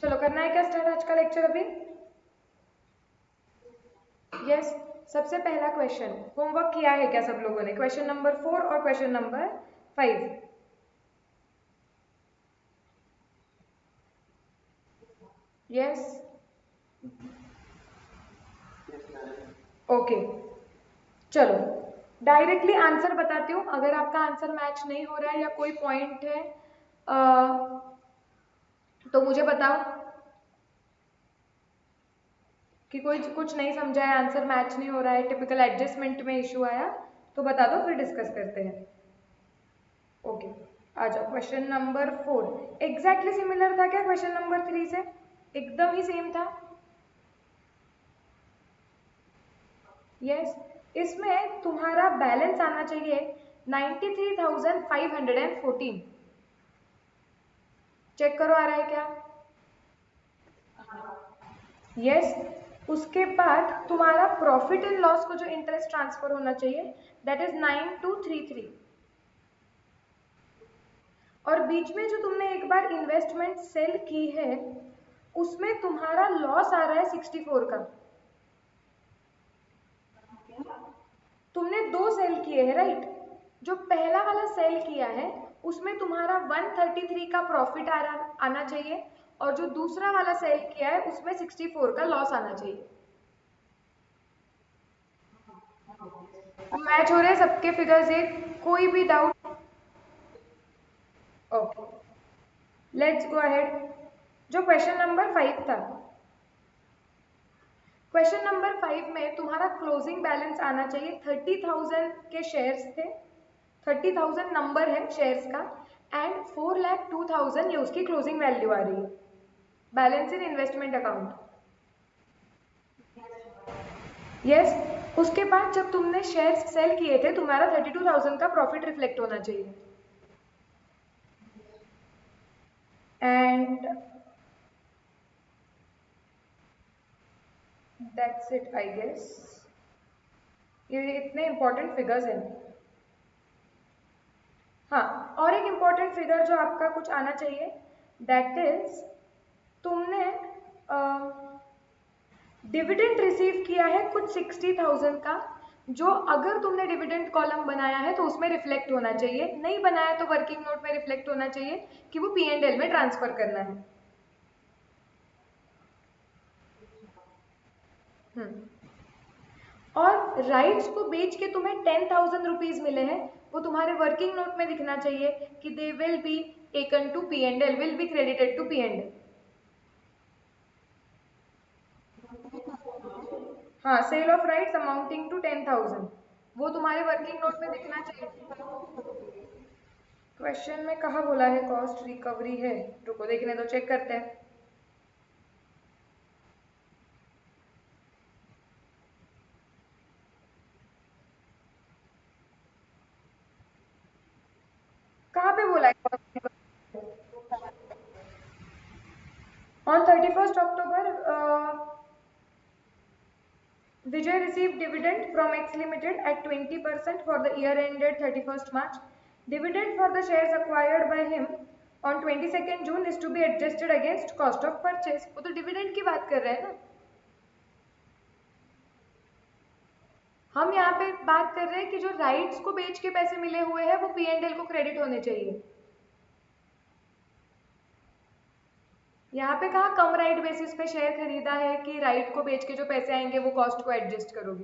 चलो करना है क्या स्टार्ट आज का लेक्चर अभी? यस। सबसे पहला क्वेश्चन, होमवर्क किया है क्या सब लोगों ने? क्वेश्चन नंबर 4 और क्वेश्चन नंबर 5। Yes, okay. चलो डायरेक्टली आंसर बताती हूँ। अगर आपका आंसर मैच नहीं हो रहा है या कोई पॉइंट है तो मुझे बताओ कि कोई कुछ नहीं समझा है, आंसर मैच नहीं हो रहा है, टिपिकल एडजस्टमेंट में इशू आया तो बता दो, फिर डिस्कस करते हैं। ओके, आ जाओ। क्वेश्चन नंबर 4 एग्जैक्टली सिमिलर था क्या क्वेश्चन नंबर 3 से? एकदम ही सेम था। यस, इसमें तुम्हारा बैलेंस आना चाहिए 93,514। चेक करो आ रहा है क्या? यस। उसके बाद तुम्हारा प्रॉफिट एंड लॉस को जो इंटरेस्ट ट्रांसफर होना चाहिए दैट इज 9233। और बीच में जो तुमने एक बार इन्वेस्टमेंट सेल की है उसमें तुम्हारा लॉस आ रहा है 64 का। तुमने दो सेल किए हैं राइट? जो पहला वाला सेल किया है उसमें तुम्हारा 133 का प्रॉफिट आना चाहिए, और जो दूसरा वाला सेल किया है उसमें 64 का लॉस आना चाहिए। मैच हो रहे हैं सबके फिगर्स? एक कोई भी doubt? Okay, let's go ahead. जो क्वेश्चन नंबर 5 था, क्वेश्चन नंबर 5 में तुम्हारा क्लोजिंग बैलेंस आना चाहिए 30,000 के शेयर्स थे, 30,000 नंबर है शेयर्स का, एंड 4,02,000 ये उसकी क्लोजिंग वैल्यू आ रही है। बैलेंस इन इन्वेस्टमेंट अकाउंट। यस। उसके बाद जब तुमने शेयर्स सेल किए थे तुम्हारा 32,000 का प्रॉफिट रिफ्लेक्ट होना चाहिए, and that's it I guess. ये इतने इंपॉर्टेंट फिगर्स हैं। हाँ, और एक इम्पॉर्टेंट फिगर जो आपका कुछ आना चाहिए दैट इज तुमने डिविडेंड रिसीव किया है कुछ 60,000 का, जो अगर तुमने डिविडेंड कॉलम बनाया है तो उसमें रिफ्लेक्ट होना चाहिए, नहीं बनाया तो वर्किंग नोट में रिफ्लेक्ट होना चाहिए कि वो P&L में ट्रांसफर करना है। और राइट्स को बेच के तुम्हें 10,000 रुपीज मिले हैं, वो तुम्हारे वर्किंग नोट में दिखना चाहिए कि they will be taken to P&L, will be credited to P&L। हाँ, sale of rights amounting to 10,000 वो तुम्हारे वर्किंग नोट में दिखना चाहिए। क्वेश्चन में कहाँ बोला है कॉस्ट रिकवरी है? रुको देखने दो, चेक करते हैं। कहाँ पे बोला है cost recovery? On 31st October Vijay received dividend from X Limited at 20% for the year ended 31st March. Dividend for the shares acquired by him on 22nd June is to be adjusted against cost of purchase। वो तो dividend की बात कर रहे हैं ना, हम यहाँ पे बात कर रहे हैं कि जो राइट्स को बेच के पैसे मिले हुए हैं वो P&L को क्रेडिट होने चाहिए। यहाँ पे कहा कम राइट बेसिस पे शेयर खरीदा है कि राइट को बेच के जो पैसे आएंगे वो कॉस्ट को एडजस्ट करोगे।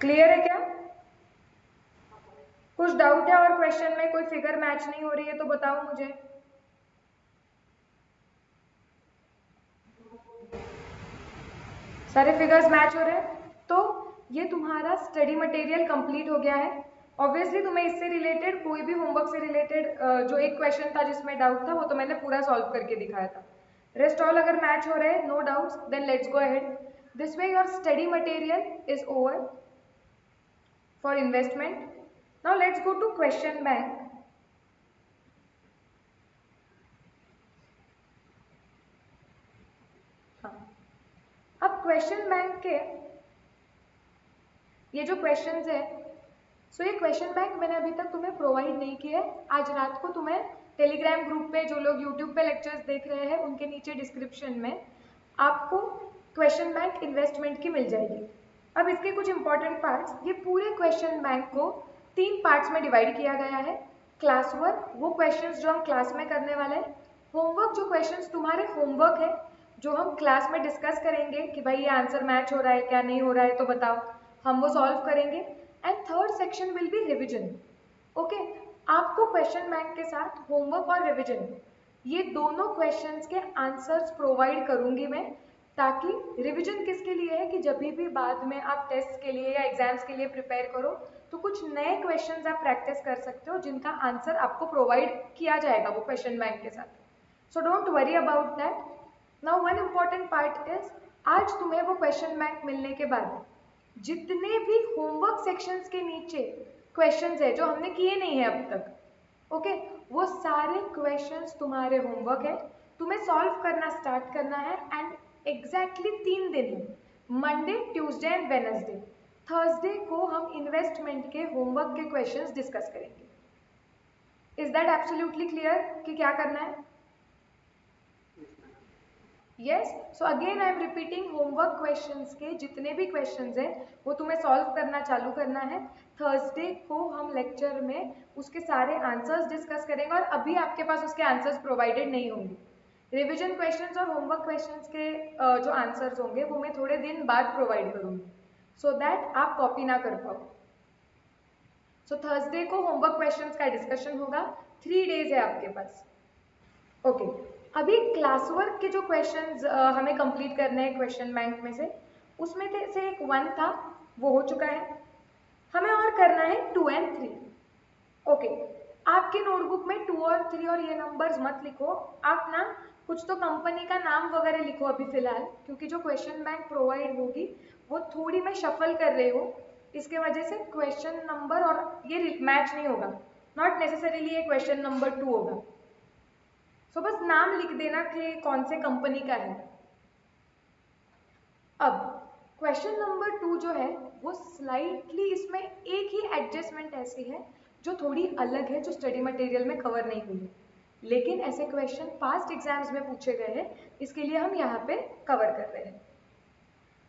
क्लियर है क्या? कुछ डाउट है और क्वेश्चन में कोई फिगर मैच नहीं हो रही है तो बताओ मुझे। सारे फिगर्स मैच हो रहे हैं तो ये तुम्हारा स्टडी मटेरियल कंप्लीट हो गया है। ऑब्वियसली तुम्हें इससे रिलेटेड कोई भी होमवर्क से रिलेटेड जो एक क्वेश्चन था जिसमें डाउट था वो तो मैंने पूरा सॉल्व करके दिखाया था। रेस्ट ऑल अगर मैच हो रहे हैं, no doubts, then let's go ahead. This way your study material is over for investment. Now let's go to question bank. हाँ, अब क्वेश्चन बैंक के ये जो क्वेश्चंस है सो ये क्वेश्चन बैंक मैंने अभी तक तुम्हें प्रोवाइड नहीं किया है। आज रात को तुम्हें टेलीग्राम ग्रुप पे जो लोग यूट्यूब पे लेक्चर्स देख रहे हैं उनके नीचे डिस्क्रिप्शन में आपको क्वेश्चन बैंक इन्वेस्टमेंट की मिल जाएगी। अब इसके कुछ इंपॉर्टेंट पार्ट्स, ये पूरे क्वेश्चन बैंक को 3 पार्ट्स में डिवाइड किया गया है। क्लास वर्क, वो क्वेश्चंस जो हम क्लास में करने वाले हैं। होमवर्क, जो क्वेश्चंस तुम्हारे होमवर्क है जो हम क्लास में डिस्कस करेंगे कि भाई ये आंसर मैच हो रहा है क्या, नहीं हो रहा है तो बताओ, हम वो सॉल्व करेंगे। And third section will be revision. Okay, आपको क्वेश्चन बैंक के साथ होमवर्क और रिविजन ये दोनों क्वेश्चंस के आंसर्स प्रोवाइड करूंगी मैं, ताकि रिवीजन किसके लिए है कि जब भी बाद में आप टेस्ट के लिए या एग्जाम्स के लिए प्रिपेयर करो तो कुछ नए क्वेश्चंस आप प्रैक्टिस कर सकते हो जिनका आंसर आपको प्रोवाइड किया जाएगा वो क्वेश्चन बैंक के साथ। So don't worry about that. Now one important part is, आज तुम्हें वो क्वेश्चन बैंक मिलने के बाद जितने भी होमवर्क सेक्शंस के नीचे क्वेश्चंस है जो हमने किए नहीं है अब तक, ओके, वो सारे क्वेश्चंस तुम्हारे होमवर्क है, तुम्हें सॉल्व करना स्टार्ट करना है। एंड एग्जैक्टली 3 दिन है, Monday, Tuesday and Wednesday. Thursday को हम इन्वेस्टमेंट के होमवर्क के क्वेश्चंस डिस्कस करेंगे। इज दैट एब्सोल्युटली क्लियर कि क्या करना है? Yes, so again I am repeating, homework questions के जितने भी क्वेश्चंस हैं वो तुम्हें सॉल्व करना चालू करना है। थर्सडे को हम लेक्चर में उसके सारे आंसर्स डिस्कस करेंगे और अभी आपके पास उसके आंसर्स प्रोवाइडेड नहीं होंगे। रिविजन क्वेश्चंस और होमवर्क क्वेश्चंस के जो आंसर्स होंगे वो मैं थोड़े दिन बाद प्रोवाइड करूंगी सो दैट आप कॉपी ना कर पाओ। सो थर्सडे को होमवर्क क्वेश्चंस का डिस्कशन होगा, 3 डेज है आपके पास। ओके, अभी क्लास वर्क के जो क्वेश्चंस हमें कंप्लीट करने हैं क्वेश्चन बैंक में से, उसमें से एक 1 था वो हो चुका है, हमें और करना है 2 and 3। ओके, आपके नोटबुक में 2 और 3 और ये नंबर्स मत लिखो, आप ना कुछ तो कंपनी का नाम वगैरह लिखो अभी फिलहाल, क्योंकि जो क्वेश्चन बैंक प्रोवाइड होगी वो थोड़ी मैं शफल कर रही हूँ, इसके वजह से क्वेश्चन नंबर और ये मैच नहीं होगा, नॉट नेसेसरीली ये क्वेश्चन नंबर 2 होगा। सो बस नाम लिख देना कि कौन से कंपनी का है। अब क्वेश्चन नंबर 2 जो है वो स्लाइटली इसमें एक ही एडजस्टमेंट ऐसी है जो थोड़ी अलग है, जो स्टडी मटेरियल में कवर नहीं हुई है, लेकिन ऐसे क्वेश्चन पास्ट एग्जाम्स में पूछे गए हैं, इसके लिए हम यहाँ पे कवर कर रहे हैं।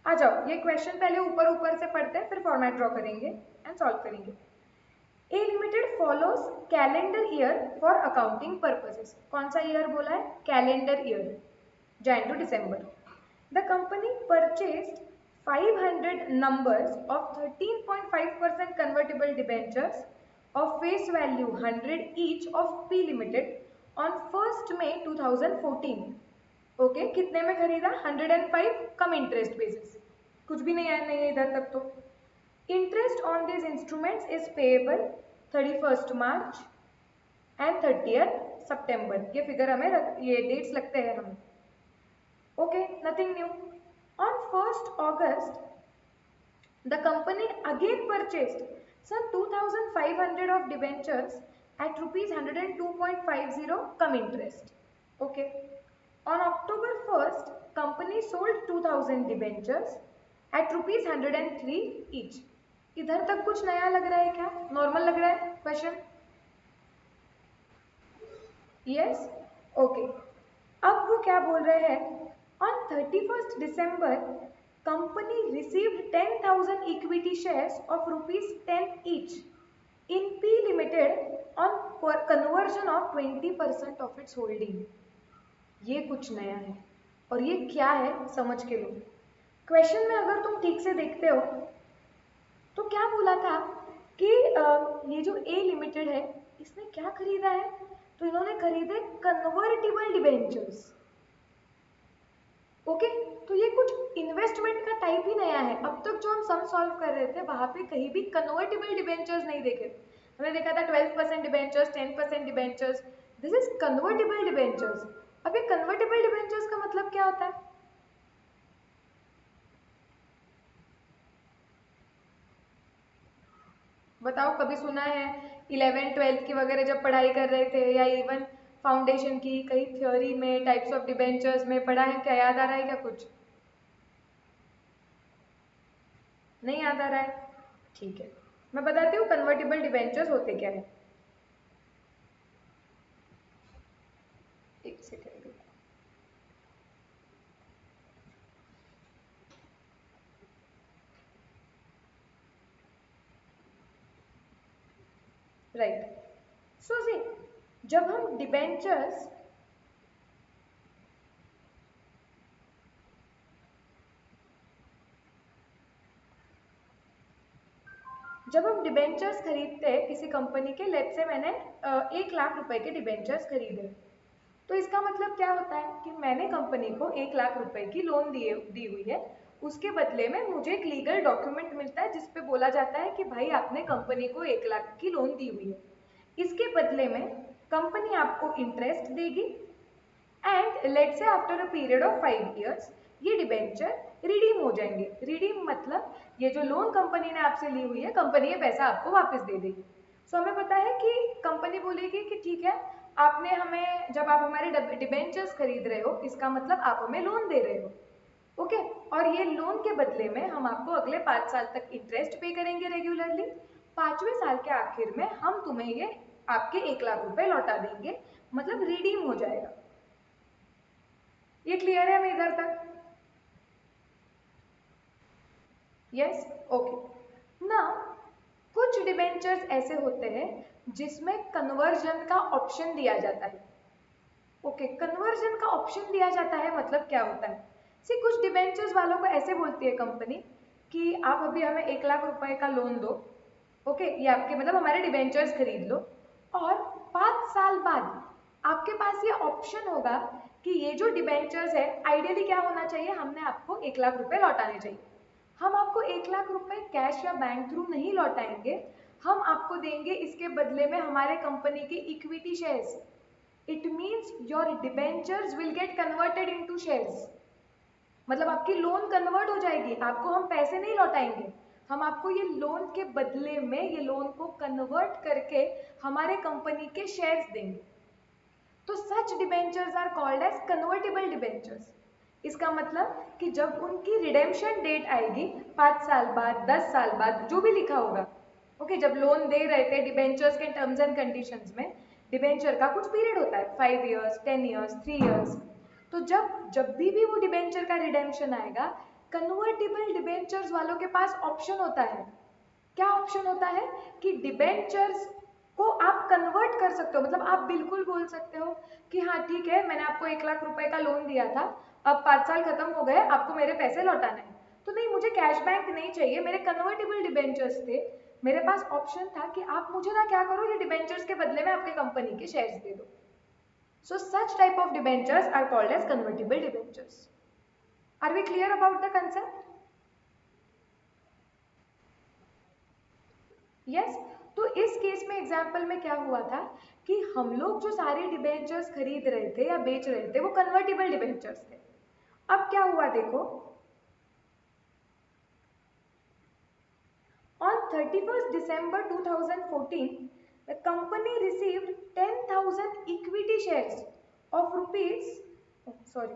आ जाओ, ये क्वेश्चन पहले ऊपर ऊपर से पढ़ते हैं, फिर फॉर्मेट ड्रॉ करेंगे एंड सॉल्व करेंगे। A Limited follows calendar year for accounting purposes. कौन सा ईयर बोला है? Calendar year, Jan to December. The company purchased 500 numbers of 13.5% convertible debentures of face value 100 each of P Limited on 1st May 2014. Okay, कितने में खरीदा? 105 कम interest basis, कुछ भी नहीं आया नहीं है इधर तक तो। Interest on these instruments is payable 31st March and 30th September. ये फिगर हमें ये डेट्स लगते हैं हमें। Okay, nothing new. On 1st August, the company again purchased some 2,500 of debentures at rupees 102.50 come interest. Okay. On October 1st, company sold 2,000 debentures at rupees 103 each. इधर तक कुछ नया लग रहा है क्या? नॉर्मल लग रहा है क्वेश्चन? Yes, okay. अब वो क्या बोल रहे हैं? On 31st December, company received 10,000 equity shares of ₹10 each in P Limited on conversion of 20% of its holding. ये कुछ नया है और ये क्या है समझ के लो। क्वेश्चन में अगर तुम ठीक से देखते हो तो क्या बोला था कि ये जो ए लिमिटेड है इसने क्या खरीदा है? तो इन्होंने खरीदे कन्वर्टिबल डिबेंचर्स। ओके, तो ये कुछ इन्वेस्टमेंट का टाइप ही नया है। अब तक जो हम सम सॉल्व कर रहे थे वहां पे कहीं भी कन्वर्टिबल डिबेंचर्स नहीं देखे, हमने देखा था 12% debentures, 10% debentures, this is convertible debentures. अब ये कन्वर्टिबल डिबेंचर्स का मतलब क्या होता है? बताओ, कभी सुना है? 11th-12th की वगैरह जब पढ़ाई कर रहे थे या इवन फाउंडेशन की कई थ्योरी में टाइप्स ऑफ डिबेंचर्स में पढ़ा है क्या? याद आ रहा है क्या कुछ? नहीं याद आ रहा है? ठीक है, मैं बताती हूँ कन्वर्टिबल डिबेंचर्स होते क्या है। एक सेकेंड। राइट, सो सी, जब हम डिबेंचर्स खरीदते हैं किसी कंपनी के, लेट्स से मैंने 1 लाख रुपए के डिबेंचर्स खरीदे, तो इसका मतलब क्या होता है कि मैंने कंपनी को 1 लाख रुपए की लोन दी हुई है, उसके बदले में मुझे एक लीगल डॉक्यूमेंट मिलता है जिसपे बोला जाता है कि भाई आपने कंपनी को 1 लाख की लोन दी हुई है, इसके बदले में कंपनी आपको इंटरेस्ट देगी and let's say after a period of 5 years ये डिबेंचर रिडीम हो जाएंगे। रिडीम मतलब ये जो लोन कंपनी ने आपसे ली हुई है, कंपनी ये पैसा आपको वापस दे देगी। सो हमें पता है कि कंपनी बोलेगी कि ठीक है, आपने हमें, जब आप हमारे डिबेंचर्स खरीद रहे हो इसका मतलब आप हमें लोन दे रहे हो, ओके, और ये लोन के बदले में हम आपको अगले 5 साल तक इंटरेस्ट पे करेंगे रेगुलरली, 5वें साल के आखिर में हम तुम्हें ये आपके 1 लाख रुपए लौटा देंगे, मतलब रिडीम हो जाएगा। ये क्लियर है हमें इधर तक? Yes, okay. नाउ कुछ डिबेंचर्स ऐसे होते हैं जिसमें कन्वर्जन का ऑप्शन दिया जाता है। ओके, कन्वर्जन का ऑप्शन दिया जाता है मतलब क्या होता है? सी, कुछ डिबेंचर्स वालों को ऐसे बोलती है कंपनी कि आप अभी हमें 1 लाख रुपए का लोन दो, ओके, ये आपके मतलब हमारे डिबेंचर्स खरीद लो, और 5 साल बाद आपके पास ये ऑप्शन होगा कि ये जो डिबेंचर्स है, आइडियली क्या होना चाहिए, हमने आपको 1 लाख रुपए लौटाने चाहिए। हम आपको 1 लाख रुपए कैश या बैंक थ्रू नहीं लौटाएंगे, हम आपको देंगे इसके बदले में हमारे कंपनी के equity shares. It means your debentures will get converted into shares, मतलब आपकी लोन कन्वर्ट हो जाएगी, आपको हम पैसे नहीं लौटाएंगे, हम आपको ये लोन के बदले में ये लोन को कन्वर्ट करके हमारे कंपनी के शेयर्स देंगे। तो such debentures are called as convertible debentures. इसका मतलब कि जब उनकी रिडेम्पशन डेट आएगी 5 साल बाद, 10 साल बाद, जो भी लिखा होगा, ओके, जब लोन दे रहे थे डिबेंचर्स के टर्म्स एंड कंडीशंस में डिबेंचर का कुछ पीरियड होता है, 5 years, 10 years, 3 years, तो जब जब भी वो डिबेंचर का रिडेम्पशन आएगा, कन्वर्टेबल डिबेंचर्स वालों के पास ऑप्शन होता है। क्या ऑप्शन होता है कि डिबेंचर्स को आप कन्वर्ट कर सकते हो, मतलब आप बिल्कुल बोल सकते हो कि हाँ ठीक है, मैंने आपको 1 लाख रुपए का लोन दिया था, अब 5 साल खत्म हो गए, आपको मेरे पैसे लौटाने हैं, तो नहीं, मुझे कैश बैंक नहीं चाहिए, मेरे कन्वर्टेबल डिबेंचर्स थे, मेरे पास ऑप्शन था कि आप मुझे ना क्या करो, ये डिबेंचर्स के बदले में आपके कंपनी के शेयर्स दे दो। So such type of debentures are called as convertible debentures. Are we clear about the concept? Yes, तो इस केस में एग्जाम्पल में क्या हुआ था कि हम लोग जो सारे डिबेंचर्स खरीद रहे थे या बेच रहे थे वो कन्वर्टेबल डिबेंचर्स थे। अब क्या हुआ देखो, on 31st December 2014 the company received 10,000 equity shares of rupees, oh, sorry,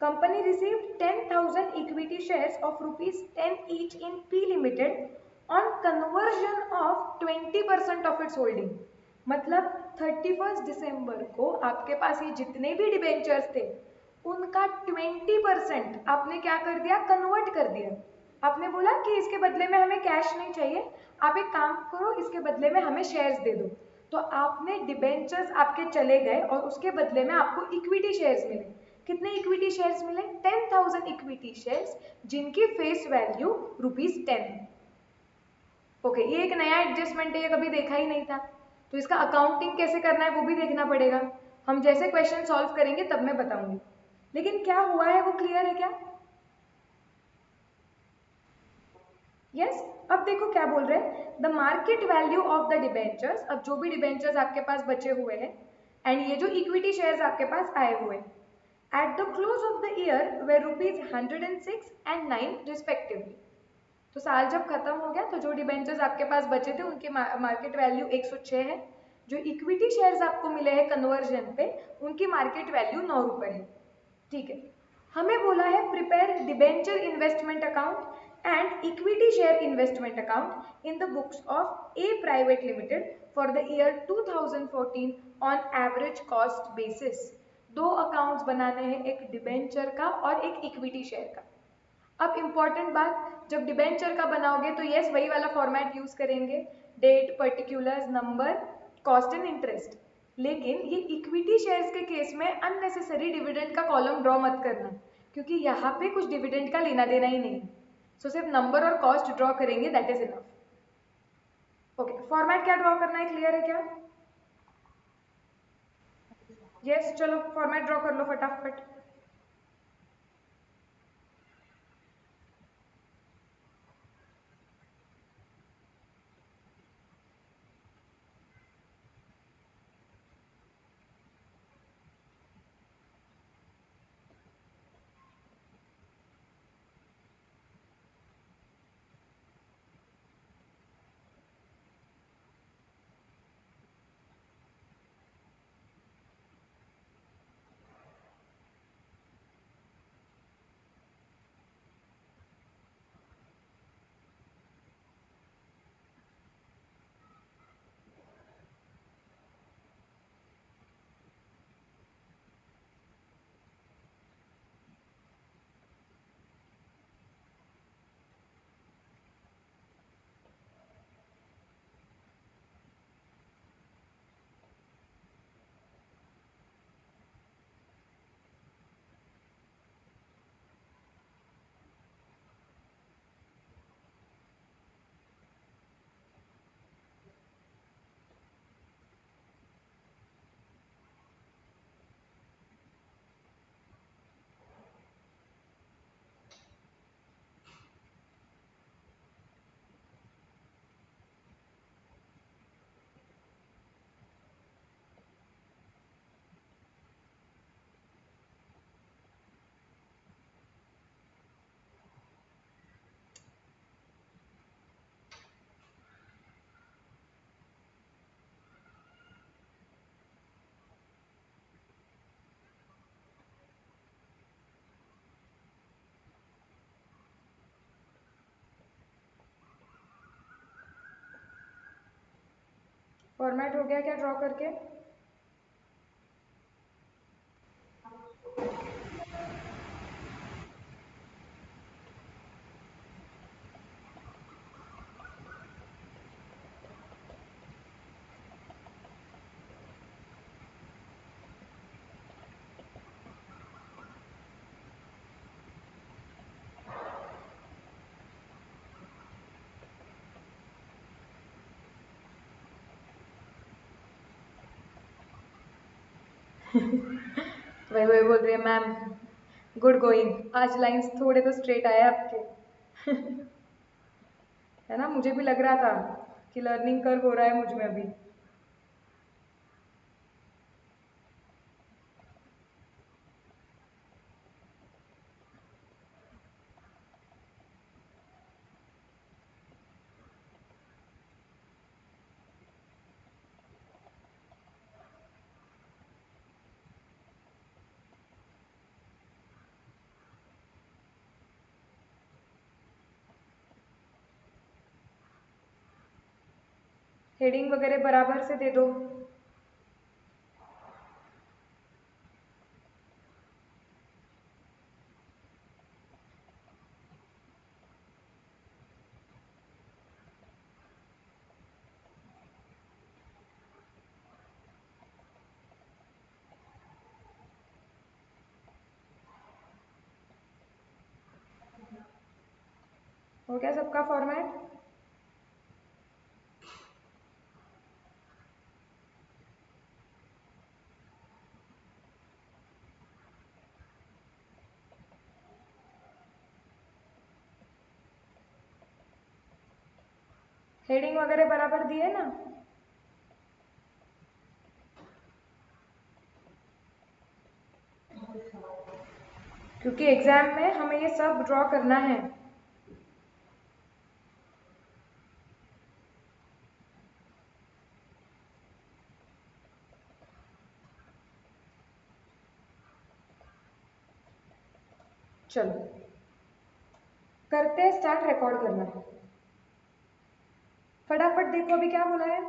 company received 10,000 equity shares of rupees 10 each in P Limited on conversion of 20% of its holding। मतलब 31st दिसंबर को आपके पास ये जितने भी डिबेंचर्स थे उनका 20% आपने क्या कर दिया, कन्वर्ट कर दिया। आपने बोला कि इसके बदले में हमें कैश नहीं चाहिए, आप एक काम करो, इसके बदले में हमें शेयर्स दे दो। तो आपने डिबेंचर्स आपके चले गए और उसके बदले में आपको इक्विटी शेयर्स मिले। कितने इक्विटी शेयर्स मिले? 10,000 इक्विटी शेयर्स जिनकी फेस वैल्यू ₹10 है। ओके, ये एक नया एडजस्टमेंट है, ये कभी देखा ही नहीं था, तो इसका अकाउंटिंग कैसे करना है वो भी देखना पड़ेगा। हम जैसे क्वेश्चन सॉल्व करेंगे तब मैं बताऊंगी, लेकिन क्या हुआ है वो क्लियर है क्या? यस, अब देखो क्या बोल रहे हैं, the market value of the debentures, अब जो भी डिबेंचर्स आपके पास बचे हुए हैं एंड ये जो इक्विटी शेयर्स आपके पास आए हुए हैं at the close of the year were rupees 106 and 9 respectively। तो साल जब खत्म हो गया तो जो डिबेंचर्स आपके पास बचे थे उनकी मार्केट वैल्यू 106 है, जो इक्विटी शेयर्स आपको मिले हैं कन्वर्जन पे, उनकी मार्केट वैल्यू 9 रुपए है। ठीक है, हमें बोला है prepare debenture investment account and equity share investment account in the books of A private limited for the year 2014 on average cost basis. दो अकाउंट्स बनाने हैं, एक डिबेंचर का और एक इक्विटी शेयर का। अब इम्पॉर्टेंट बात, जब डिबेंचर का बनाओगे तो यस वही वाला फॉर्मेट यूज करेंगे, date, particulars, number, cost and interest. लेकिन ये इक्विटी शेयर्स के केस में अननेसेसरी डिविडेंड का कॉलम ड्रॉ मत करना, क्योंकि यहाँ पे कुछ डिविडेंड का लेना देना ही नहीं। सो सिर्फ नंबर और कॉस्ट ड्रॉ करेंगे, that is enough. Okay, format क्या ड्रॉ करना है, क्लियर है क्या? यस, चलो फॉर्मेट ड्रॉ कर लो फटाफट। फॉर्मेट हो गया क्या ड्रॉ करके? वही वही बोल रही है मैम, गुड गोइंग, आज लाइंस थोड़े तो स्ट्रेट आए आपके। है ना, मुझे भी लग रहा था कि लर्निंग कर्व हो रहा है मुझ में अभी। हेडिंग वगैरह बराबर से दे दो। हो गया सबका फॉर्मेट? हेडिंग वगैरह बराबर दिए ना? क्योंकि एग्जाम में हमें ये सब ड्रॉ करना है। चलो करते हैं स्टार्ट रिकॉर्ड करना। फटाफट देखो अभी क्या बोला है।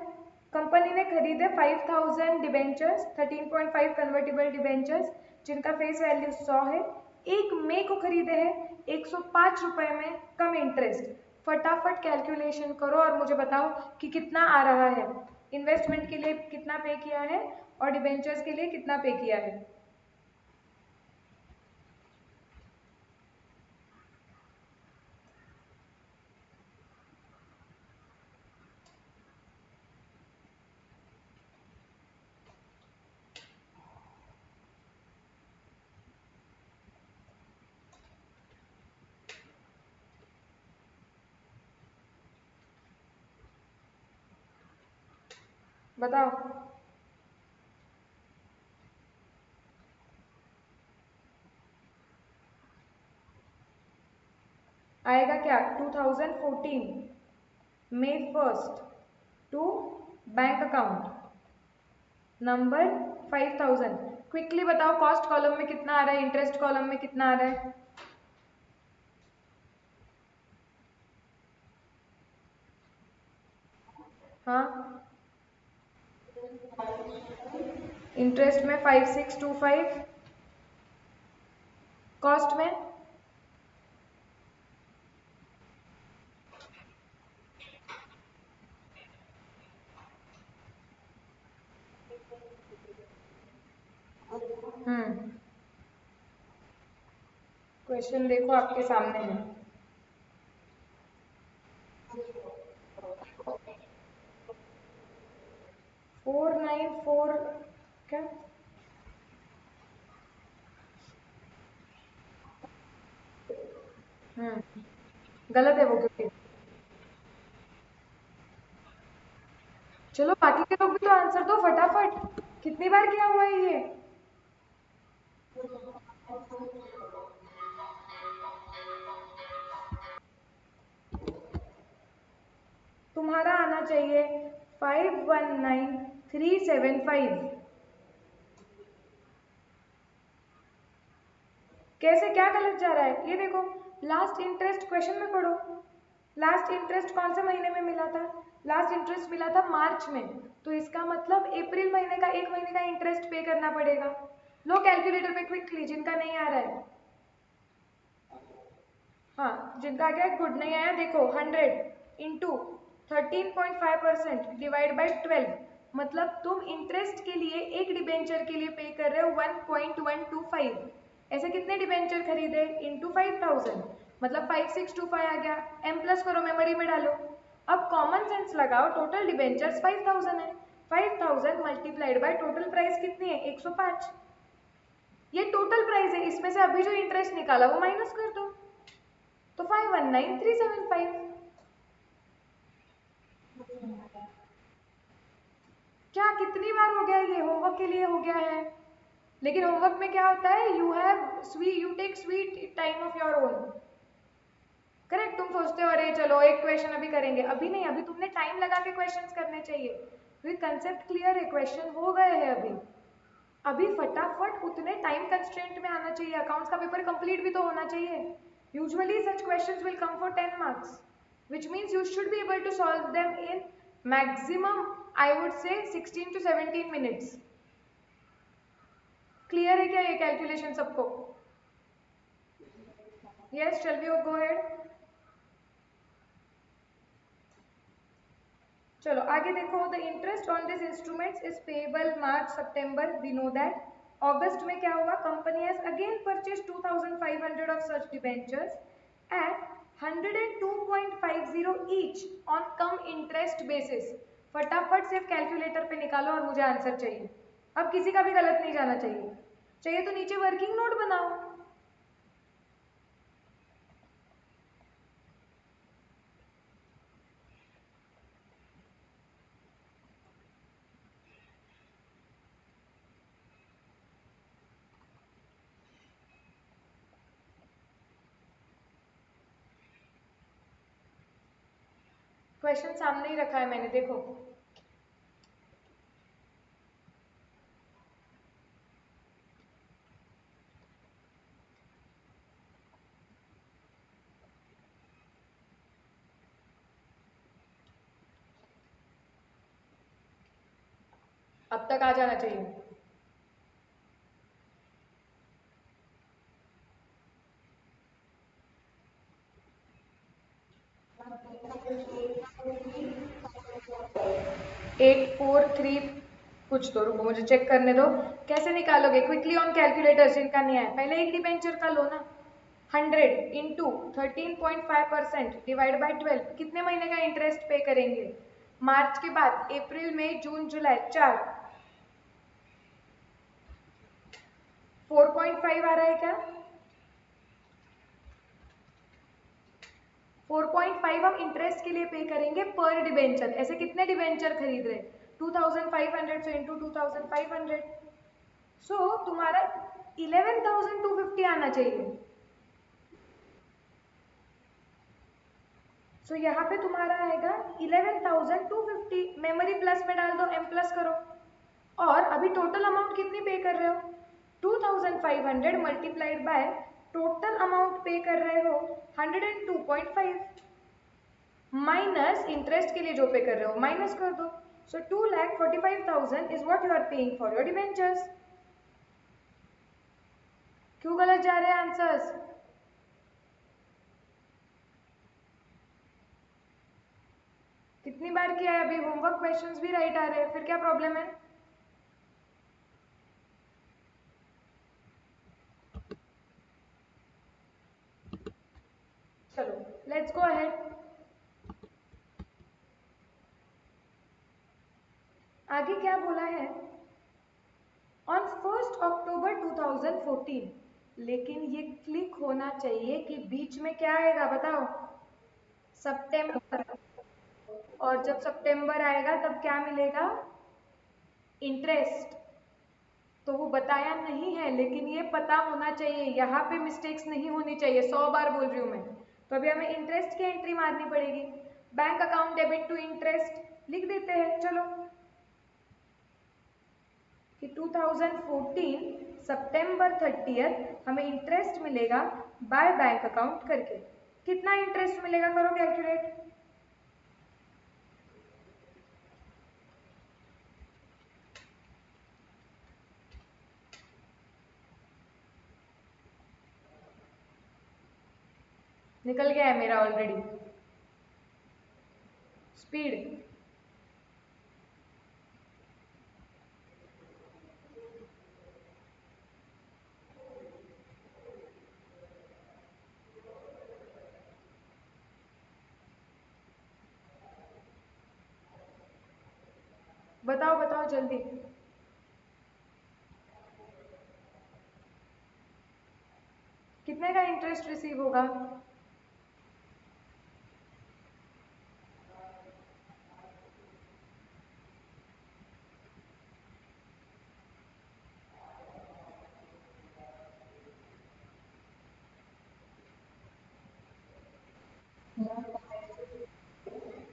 कंपनी ने खरीदे 5000 डिबेंचर्स, 13.5 कन्वर्टिबल डिबेंचर्स जिनका फेस वैल्यू 100 है। 1 मई को खरीदे हैं 105 रुपए में कम इंटरेस्ट। फटाफट कैलकुलेशन करो और मुझे बताओ कि कितना आ रहा है। इन्वेस्टमेंट के लिए कितना पे किया है और डिबेंचर्स के लिए कितना पे किया है। बताओ। आएगा क्या 2014 May 1 to bank account number 5000। Quickly बताओ कॉस्ट कॉलम में कितना आ रहा है, इंटरेस्ट कॉलम में कितना आ रहा है। हाँ इंटरेस्ट में 5625, कॉस्ट में क्वेश्चन देखो आपके सामने है। 494 क्या गलत है वो क्योंकि। चलो बाकी के लोग भी तो आंसर दो फटाफट। कितनी बार किया हुआ है ये। तुम्हारा आना चाहिए 519375। कैसे क्या गलत जा रहा है ये देखो। लास्ट इंटरेस्ट क्वेश्चन में पढ़ो। लास्ट इंटरेस्ट कौन से महीने में मिला था। लास्ट इंटरेस्ट मिला था मार्च में। तो इसका मतलब अप्रैल महीने का 1 महीने का इंटरेस्ट पे करना पड़ेगा। लो कैलकुलेटर पे क्विकली जिनका नहीं आ रहा है। हाँ जिनका आ गया गुड, नहीं आया देखो 100 इंटू 13.5% डिवाइड बाई 12। मतलब तुम इंटरेस्ट के लिए एक डिबेंचर के लिए पे कर रहे हो 1.125। ऐसे कितने डिबेंचर खरीदे इंटू 5000 मतलब 5625 आ गया। एम प्लस करो मेमोरी में डालो। अब कॉमन सेंस लगाओ, टोटल डिबेंचर्स 5000 है। 5000 मल्टीप्लाइड बाय टोटल प्राइस कितनी है 105। ये टोटल प्राइस है, इसमें से अभी जो इंटरेस्ट निकाला वो माइनस कर दो तो 519375। क्या कितनी बार हो गया ये, होमवर्क के लिए हो गया है। लेकिन होमवर्क में क्या होता है, you take sweet time of your own. Correct, तुम सोचते हो अरे चलो एक क्वेश्चन अभी करेंगे, अभी नहीं, अभी तुमने टाइम लगा के क्वेश्चंस करने चाहिए क्योंकि कंसेप्ट क्लियर है, क्वेश्चन हो गए हैं अभी। अभी फटाफट उतने टाइम कंस्ट्रेंट में आना चाहिए, अकाउंट्स का पेपर कंप्लीट भी तो होना चाहिए। Usually such questions will come for 10 marks which means you should be able to solve them in maximum I would say 16 to 17 minutes। Clear है क्या ये कैलकुलेशन सबको। yes shall we go ahead। चलो आगे देखो, the interest on this instruments is payable March September, we know that. अगस्त में क्या हुआ, company has again purchase 2500 of such debentures at 102.50 each on cum interest basis. फटाफट सिर्फ कैलकुलेटर पे निकालो और मुझे आंसर चाहिए। अब किसी का भी गलत नहीं जाना चाहिए। चाहिए तो नीचे वर्किंग नोट बनाओ। क्वेश्चन सामने ही रखा है मैंने, देखो। अब तक आ जाना चाहिए। एट फोर थ्री कुछ तो, रुको मुझे चेक करने दो। कैसे निकालोगे? क्विकली ऑन कैलकुलेटर, जिनका नहीं है पहले एक डिबेंचर का लो ना। 100 इंटू 13.5% डिवाइड बाई 12, कितने महीने का इंटरेस्ट पे करेंगे? मार्च के बाद अप्रैल मई जून जुलाई 4, 4.5 आ रहा है क्या? 4.5 हम इंटरेस्ट के लिए पे करेंगे पर डिबेंचर। ऐसे कितने डिबेंचर खरीद रहे? 2500, सो इंटू 2500, सो तुम्हारा 11,250 आना चाहिए। सो यहाँ पे तुम्हारा आएगा 11,250। मेमोरी प्लस में डाल दो, एम प्लस करो। और अभी टोटल अमाउंट कितनी पे कर रहे हो? 2,500 मल्टीप्लाइड बाय टोटल अमाउंट पे कर रहे हो 102.5 माइनस इंटरेस्ट के लिए जो पे कर रहे हो माइनस कर दो। So 2,45,000 is what you are paying for your debentures. क्यों गलत जा रहे हैं आंसर्स? कितनी बार किया है अभी? होमवर्क क्वेश्चंस भी राइट आ रहे हैं, फिर क्या प्रॉब्लम है? चलो लेट्स गो अहेड। आगे क्या बोला है? ऑन 1 अक्टूबर 2014, लेकिन ये क्लिक होना चाहिए कि बीच में क्या आएगा बताओ? सितंबर। और जब सितंबर आएगा तब क्या मिलेगा? इंटरेस्ट। तो वो बताया नहीं है, लेकिन ये पता होना चाहिए, यहाँ पे मिस्टेक्स नहीं होनी चाहिए। 100 बार बोल रही हूँ मैं। तो अभी हमें इंटरेस्ट की एंट्री मारनी पड़ेगी। Bank account debit to interest लिख देते हैं। चलो कि 2014 सितंबर 30 हमें इंटरेस्ट मिलेगा बाय बैंक अकाउंट करके। कितना इंटरेस्ट मिलेगा करो कैलकुलेट। निकल गया है मेरा ऑलरेडी। स्पीड। बताओ बताओ जल्दी। कितने का इंटरेस्ट रिसीव होगा?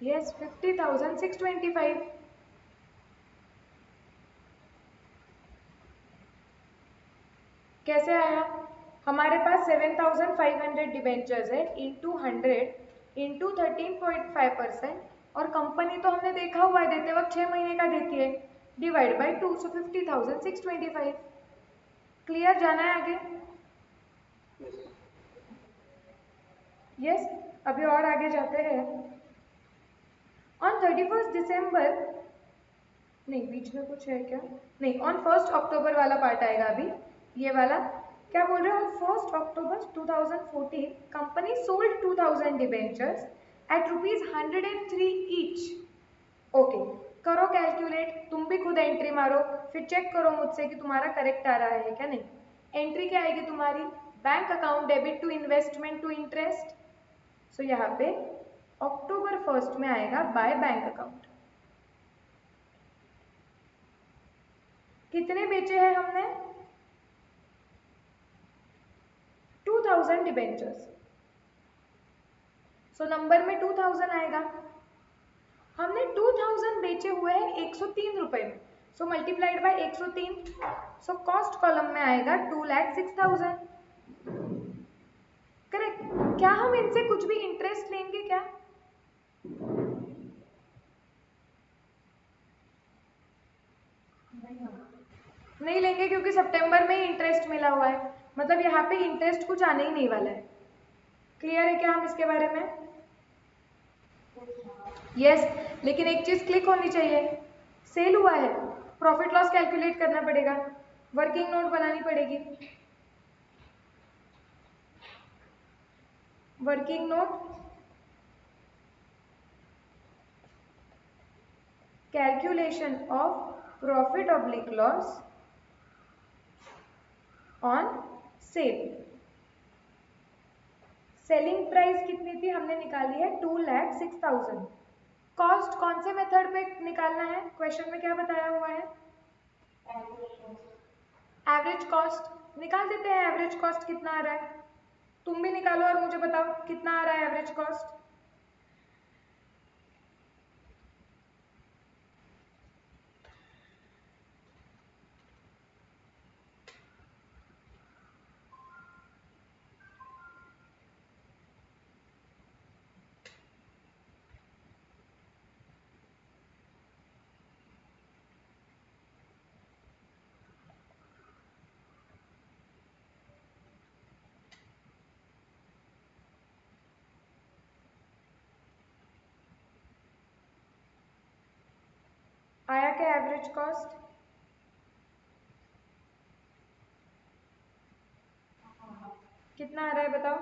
यस, 50,625। कैसे आया? हमारे पास 7,500 डिबेंचर्स है, इंटू 100 इंटू 13.5%। और कंपनी तो हमने देखा हुआ है देते वक्त 6 महीने का देती है, डिवाइड बाई 2, सो 50,625। क्लियर? जाना है आगे? यस। अभी और आगे जाते हैं। ऑन 31 दिसंबर, नहीं बीच में कुछ है क्या? नहीं, ऑन 1 अक्टूबर वाला पार्ट आएगा अभी, ये वाला। क्या बोल रहे हो? On 1 October 2014 company sold 2,000 debentures at ₹103 each. Okay, करो कैलकुलेट, तुम भी खुद एंट्री मारो, फिर चेक करो मुझसे कि तुम्हारा करेक्ट आ रहा है क्या नहीं। एंट्री क्या आएगी तुम्हारी? Bank account debit to investment to interest. So यहाँ पे अक्टूबर 1 में आएगा बाय बैंक अकाउंट। कितने बेचे हैं हमने? 2,000 डिबेंचर्स। सो नंबर में 2,000 आएगा। हमने 2,000 बेचे हुए हैं 103 रुपए में, so multiplied by 103। So cost column में आएगा 2,06,000। करेक्ट? क्या हम इनसे कुछ भी इंटरेस्ट लेंगे क्या? नहीं लेंगे क्योंकि सितंबर में ही इंटरेस्ट मिला हुआ है, मतलब यहाँ पे इंटरेस्ट कुछ आने ही नहीं वाला है। क्लियर है क्या हम इसके बारे में? यस, लेकिन एक चीज क्लिक होनी चाहिए, सेल हुआ है, प्रॉफिट लॉस कैलकुलेट करना पड़ेगा, वर्किंग नोट बनानी पड़ेगी। Working note calculation of profit oblique loss on sale. Selling price कितनी थी हमने निकाली है 2,06,000। कॉस्ट कौन से मेथड पे निकालना है, क्वेश्चन में क्या बताया हुआ है? एवरेज कॉस्ट निकाल देते हैं। एवरेज कॉस्ट कितना आ रहा है, तुम भी निकालो और मुझे बताओ कितना आ रहा है एवरेज कॉस्ट। आया क्या एवरेज कॉस्ट? कितना आ रहा है बताओ?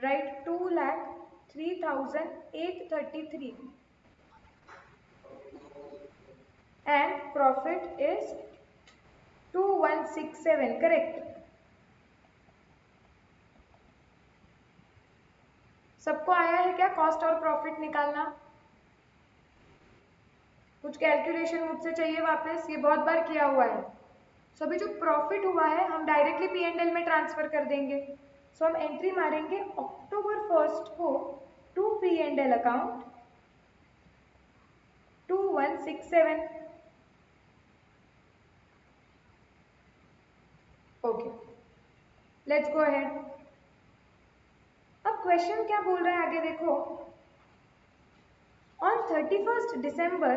Right, 2,03,833 and profit is 2,167, correct? सबको आया है क्या कॉस्ट और प्रॉफिट निकालना? कुछ कैलकुलेशन मुझसे चाहिए वापस, ये बहुत बार किया हुआ है। सो अभी जो प्रॉफिट हुआ है हम डायरेक्टली P&L में ट्रांसफर कर देंगे। सो हम एंट्री मारेंगे अक्टूबर 1 को to P&L account 2,167। Okay, let's go ahead. अब क्वेश्चन क्या बोल रहा है आगे देखो। On 31st December,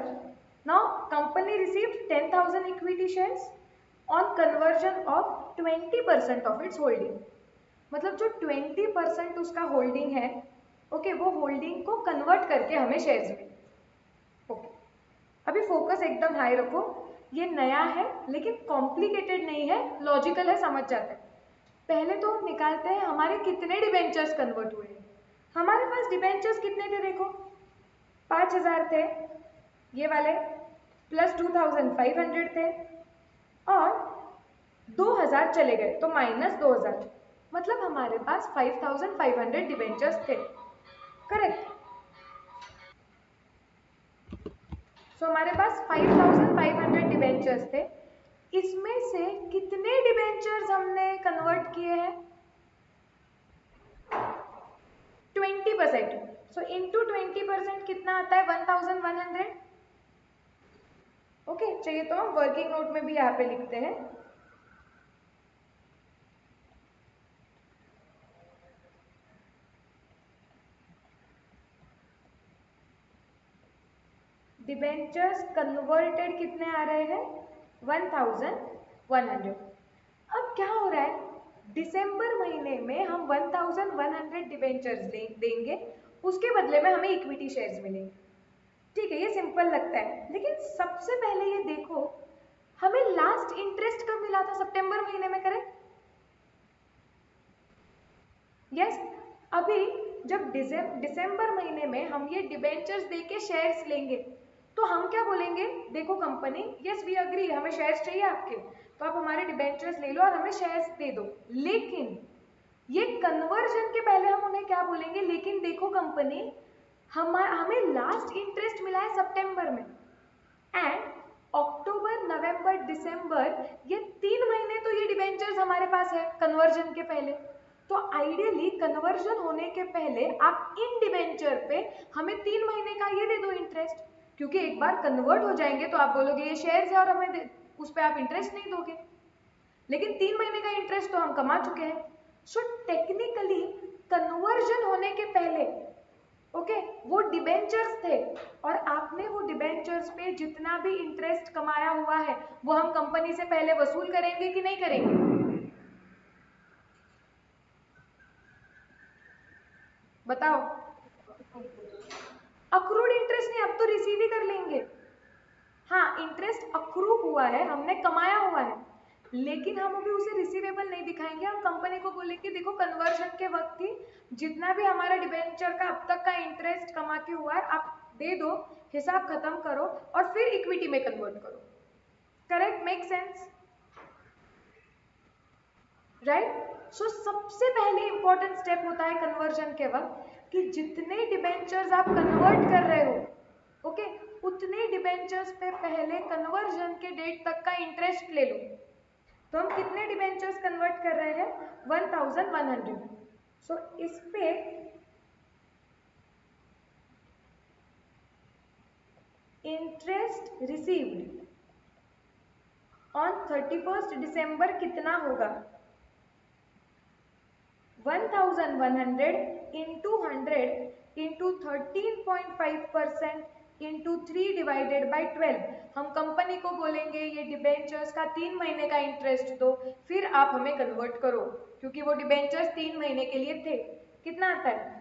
now company received 10,000 equity shares on conversion of 20% of its holding। मतलब जो 20% उसका होल्डिंग है, ओके, वो होल्डिंग को कन्वर्ट करके हमें शेयर्स में। ओके, अभी फोकस एकदम हाई रखो, ये नया है लेकिन कॉम्प्लिकेटेड नहीं है, लॉजिकल है, समझ जाते हैं। पहले तो निकालते हैं हमारे कितने डिबेंचर्स कन्वर्ट हुए हैं। हमारे पास डिबेंचर्स कितने थे देखो, 5,000 थे ये वाले, प्लस 2,500 थे और 2,000 चले गए तो माइनस 2,000, मतलब हमारे पास 5,500 डिबेंचर्स थे, करेक्ट? सो हमारे पास 5,500 डिबेंचर्स थे। इसमें से कितने डिबेंचर्स हमने कन्वर्ट किए हैं? 20%। सो इंटू 20% कितना आता है? 1,100। ओके, चाहिए तो हम वर्किंग नोट में भी यहाँ पे लिखते हैं। डिबेंचर्स कन्वर्टेड कितने आ रहे हैं? 1,100। अब क्या हो रहा है, दिसंबर महीने में हम 1,100 डिबेंचर्स देंगे, उसके बदले में हमें इक्विटी शेयर्स मिलेंगे। ठीक है, ये सिंपल लगता है, लेकिन सबसे पहले ये देखो हमें लास्ट इंटरेस्ट कब मिला था? सितंबर महीने में, करेक्ट? यस, अभी जब दिसंबर महीने में हम ये डिबेंचर्स देके शेयर्स लेंगे तो हम क्या बोलेंगे, देखो कंपनी, यस वी अग्री, हमें शेयर्स चाहिए आपके, तो आप हमारे डिबेंचर्स ले लो और हमें शेयर्स दे दो। लेकिन ये कन्वर्जन के पहले हम उन्हें क्या बोलेंगे, लेकिन देखो कंपनी, हमें लास्ट इंटरेस्ट मिला है सितंबर में, एंड अक्टूबर, नवंबर, दिसंबर, ये 3 महीने तो ये डिबेंचर्स हमारे पास है कन्वर्जन के पहले। तो आइडियली कन्वर्जन होने के पहले आप इन डिबेंचर पे हमें 3 महीने का ये दे दो इंटरेस्ट, क्योंकि एक बार कन्वर्ट हो जाएंगे तो आप बोलोगे ये शेयर्स है और हमें उस पर आप इंटरेस्ट नहीं दोगे, लेकिन 3 महीने का इंटरेस्ट तो हम कमा चुके हैं। सो टेक्निकली कन्वर्जन होने के पहले ओके वो डिबेंचर्स थे और आपने वो डिबेंचर्स पे जितना भी इंटरेस्ट कमाया हुआ है वो हम कंपनी से पहले वसूल करेंगे कि नहीं करेंगे? बताओ। अक्रूड इंटरेस्ट नहीं, अब तो रिसीव ही कर लेंगे। हाँ इंटरेस्ट अक्रू हुआ है, हमने कमाया हुआ है, लेकिन हम अभी उसे रिसीवेबल नहीं दिखाएंगे। हम कंपनी को बोलेंगे देखो कन्वर्जन के वक्त ही जितना भी हमारा डिबेंचर का अब तक का इंटरेस्ट कमा के हुआ है आप दे दो, हिसाब खत्म करो और फिर इक्विटी में कन्वर्ट करो। करेक्ट? Make sense? राइट? सो सबसे पहले इंपॉर्टेंट स्टेप होता है कन्वर्जन के वक्त कि जितने डिबेंचर्स आप कन्वर्ट कर रहे हो, ओके उतने डिबेंचर्स पे पहले कन्वर्जन के डेट तक का इंटरेस्ट ले लो। तो हम कितने डिबेंचर्स कन्वर्ट कर रहे हैं? 1100। सो इस पे इंटरेस्ट रिसीव्ड ऑन 31st दिसंबर कितना होगा? 1100 into 100 into 13.5% into 3 divided by 12। हम कंपनी को बोलेंगे ये डिबेंचर्स का 3 महीने का इंटरेस्ट दो, फिर आप हमें कन्वर्ट करो, क्योंकि वो डिबेंचर्स 3 महीने के लिए थे। कितना आता है?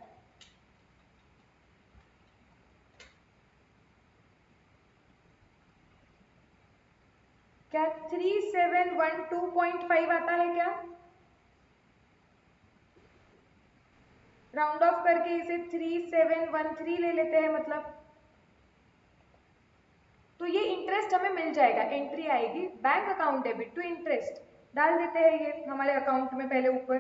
क्या 3712.5 आता है क्या? राउंड ऑफ करके इसे 3713 ले लेते हैं मतलब। तो ये इंटरेस्ट हमें मिल जाएगा, एंट्री आएगी bank account debit to interest, डाल देते हैं ये हमारे अकाउंट में पहले ऊपर।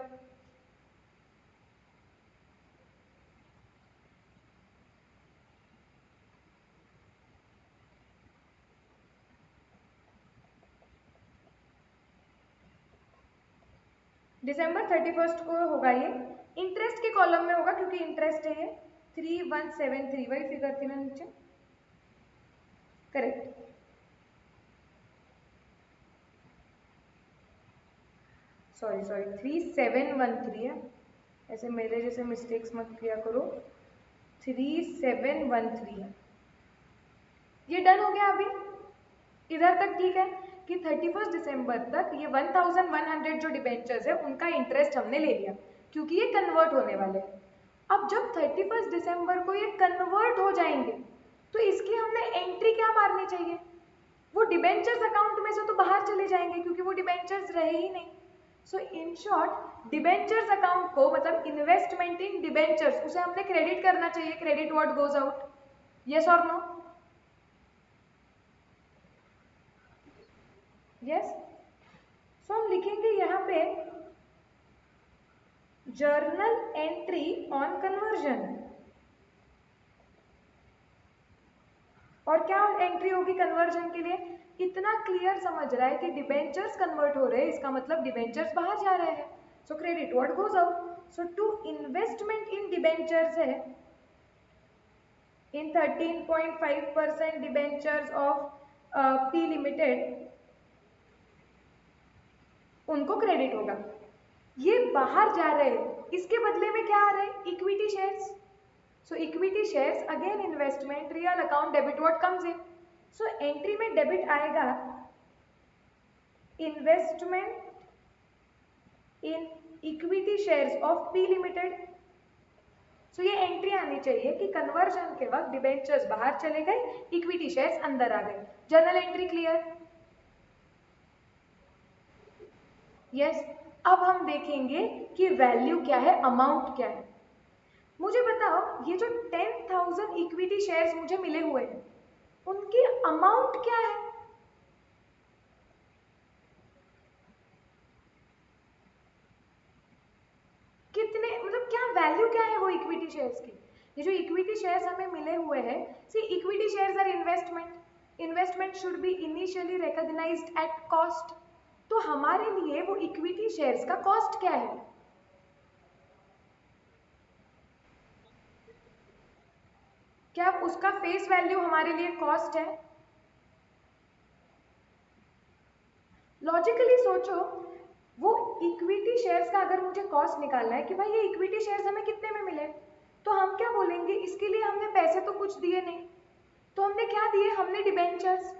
दिसंबर 31st को होगा ये, इंटरेस्ट के कॉलम में होगा क्योंकि इंटरेस्ट है ये। 3173 वही फिगर थी ना नीचे। करेक्ट। सॉरी 3713 है, ऐसे मेरे जैसे मिस्टेक्स मत किया करो। 3713 है, ये डन हो गया। अभी इधर तक ठीक है कि 31 दिसंबर तक ये 1100 जो डिबेंचर्स है उनका इंटरेस्ट हमने ले लिया क्योंकि ये कन्वर्ट होने वाले हैं। अब जब 31 दिसंबर को ये कन्वर्ट हो जाएंगे तो इसकी हमने एंट्री क्या मारनी चाहिए? वो डिबेंचर्स अकाउंट में से तो बाहर चले जाएंगे क्योंकि वो डिबेंचर्स रहे ही नहीं। सो इन शॉर्ट डिबेंचर्स अकाउंट को मतलब इन्वेस्टमेंट इन डिबेंचर्स उसे हमने क्रेडिट करना चाहिए। Credit what goes out, yes और नो? यस। सो हम लिखेंगे यहाँ पे जर्नल एंट्री ऑन कन्वर्जन। और क्या एंट्री होगी कन्वर्जन के लिए? इतना क्लियर समझ रहा है कि डिबेंचर्स कन्वर्ट हो रहे हैं, इसका मतलब डिबेंचर्स बाहर जा रहे हैं। So credit what goes out. So to investment in debentures है in 13.5% debentures of P limited, उनको क्रेडिट होगा। ये बाहर जा रहे हैं, इसके बदले में क्या आ रहे हैं? Equity shares. So equity shares again investment, real account debit what comes in. So entry में डेबिट आएगा investment in equity shares of P limited. So ये एंट्री आनी चाहिए कि कन्वर्जन के वक्त डिबेंचर्स बाहर चले गए, इक्विटी शेयर्स अंदर आ गए। Journal entry clear? यस। अब हम देखेंगे कि वैल्यू क्या है, अमाउंट क्या है। मुझे बताओ ये जो 10,000 इक्विटी शेयर्स मुझे मिले हुए हैं उनकी अमाउंट क्या है? कितने मतलब क्या वैल्यू क्या है वो इक्विटी शेयर्स की? ये जो इक्विटी शेयर्स हमें मिले हुए हैं, see equity shares are investment, investment should be initially recognised at cost. तो हमारे लिए वो इक्विटी शेयर्स का कॉस्ट क्या है? क्या उसका फेस वैल्यू हमारे लिए कॉस्ट है? लॉजिकली सोचो, वो इक्विटी शेयर्स का अगर मुझे कॉस्ट निकालना है कि भाई ये इक्विटी शेयर्स हमें कितने में मिले, तो हम क्या बोलेंगे, इसके लिए हमने पैसे तो कुछ दिए नहीं, तो हमने क्या दिए, हमने डिबेंचर्स।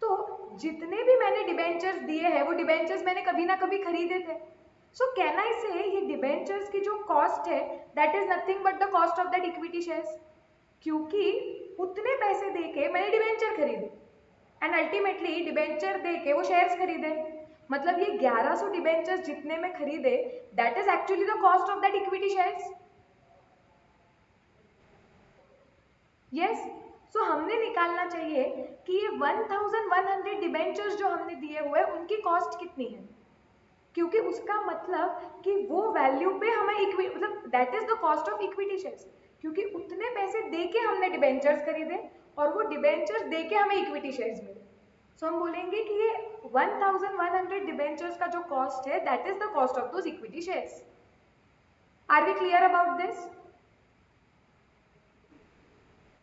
तो जितने भी मैंने डिबेंचर्स दिए हैं वो डिबेंचर्स मैंने कभी ना कभी खरीदे थे। सो कैन आई से ये डिबेंचर्स की जो कॉस्ट है that is nothing but the cost of that equity shares, क्योंकि उतने पैसे दे के मैंने डिबेंचर खरीदे एंड अल्टीमेटली डिबेंचर दे के वो शेयर्स खरीदे। मतलब ये 1100 डिबेंचर्स जितने में खरीदे that is actually the cost of that equity shares. Yes, so हमने निकालना चाहिए कि ये 1100 डिबेंचर्स जो हमने दिए हुए उनकी कॉस्ट कितनी है, क्योंकि उसका मतलब कि वो वैल्यू पे हमें मतलब that is the cost of equity shares, क्योंकि उतने पैसे दे के हमने डिबेंचर्स खरीदे और वो डिबेंचर्स दे के हमें इक्विटी शेयर्स मिले। सो हम बोलेंगे कि ये 1100 डिबेंचर्स का जो कॉस्ट है that is the cost of those equity shares. Are we clear about this?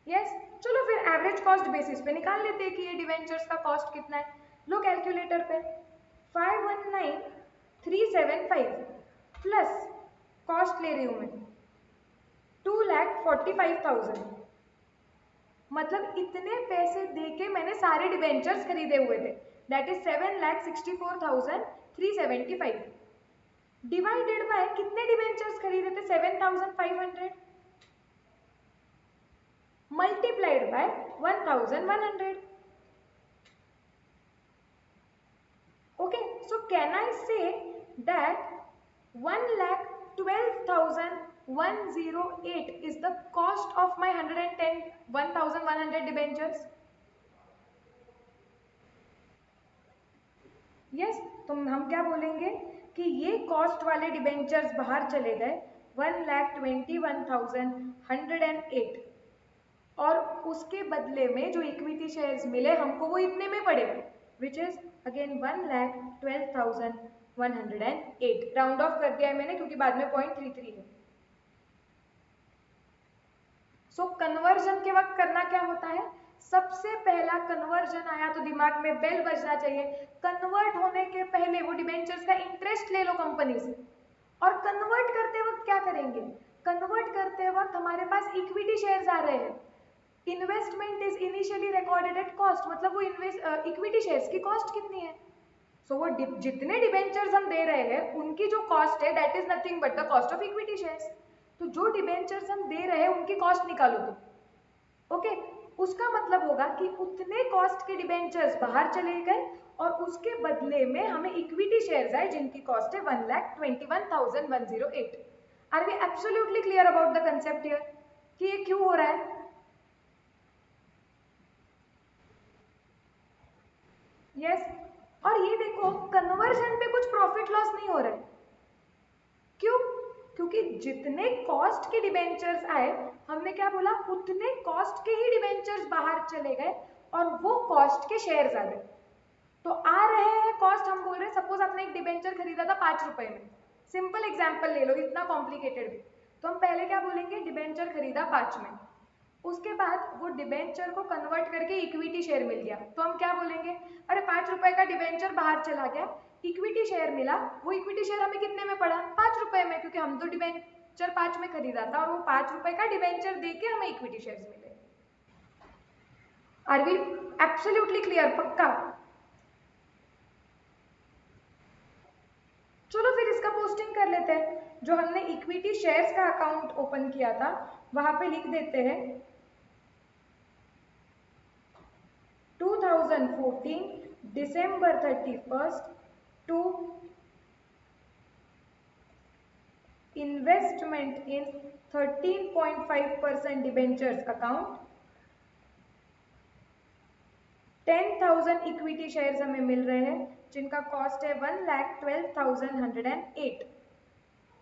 Yes, चलो फिर एवरेज कॉस्ट बेसिस पे निकाल लेते हैं कि ये डिवेंचर्स का कॉस्ट कितना है। लो कैलकुलेटर पे, 519375 प्लस कॉस्ट ले रही हूँ मैं 2,45,000, मतलब इतने पैसे दे के मैंने सारे डिवेंचर्स खरीदे हुए थे, दैट इज 7,64,375 डिवाइडेड बाय कितने डिवेंचर्स खरीदे थे 7,500 multiplied by 1,100. Okay, so can I say that 1,12,108 is the cost of my 1,100 debentures? Yes, तो हम क्या बोलेंगे कि ये कॉस्ट वाले डिबेंचर्स बाहर चले गए 1,21,108 और उसके बदले में जो इक्विटी शेयर्स मिले हमको वो इतने में पड़े, which is again 1,12,108। Round of कर दिया है मैंने क्योंकि बाद में 0.33 है। सो कन्वर्जन के वक्त करना क्या होता है, सबसे पहला कन्वर्जन आया तो दिमाग में बेल बजना चाहिए, कन्वर्ट होने के पहले वो डिबेंचर्स का इंटरेस्ट ले लो कंपनी से, और कन्वर्ट करते वक्त क्या करेंगे, कन्वर्ट करते वक्त हमारे पास इक्विटी शेयर्स आ रहे हैं, investment is initially recorded at cost, मतलब वो इक्विटी शेयर्स की कॉस्ट कितनी है। सो वो जितने डिबेंचर्स हम दे रहे हैं उनकी जो कॉस्ट है that is nothing but the cost of equity shares. तो जो डिबेंचर्स हम दे रहे हैं उनकी कॉस्ट निकालो तो ओके, उसका मतलब होगा कि उतने कॉस्ट के डिबेंचर्स बाहर चले गए और उसके बदले में हमें इक्विटी शेयर्स आए जिनकी कॉस्ट है 1,21,108। Are we absolutely clear about the concept here कि ये क्यों हो रहा है? यस, और ये देखो कन्वर्जन पे कुछ प्रॉफिट लॉस नहीं हो रहा है, क्यों? क्योंकि जितने कॉस्ट के डिबेंचर्स आए हमने क्या बोला, उतने कॉस्ट के ही डिबेंचर्स बाहर चले गए और वो कॉस्ट के शेयर्स आ गए। तो आ रहे हैं कॉस्ट, हम बोल रहे हैं सपोज आपने एक डिबेंचर खरीदा था 5 रुपए में, सिंपल एग्जाम्पल ले लो, इतना कॉम्प्लिकेटेड भी, तो हम पहले क्या बोलेंगे, डिबेंचर खरीदा 5 में, उसके बाद वो डिबेंचर को कन्वर्ट करके इक्विटी शेयर मिल गया, तो हम क्या बोलेंगे, अरे 5 रुपए का डिबेंचर बाहर चला गया, इक्विटी शेयर मिला, वो इक्विटी शेयर हमें कितने में पड़ा, 5 रुपए में, क्योंकि हम तो डिबेंचर 5 में खरीदा था और वो 5 रुपए का डिबेंचर देके हमें इक्विटी शेयर्स मिले। Are we absolutely clear? पक्का? चलो फिर इसका पोस्टिंग कर लेते हैं, जो हमने इक्विटी शेयर्स का अकाउंट ओपन किया था वहां पे लिख देते हैं 2014 December 31st to investment in 13.5% debentures account, 10,000 equity shares हमें मिल रहे हैं जिनका कॉस्ट है 1,12,108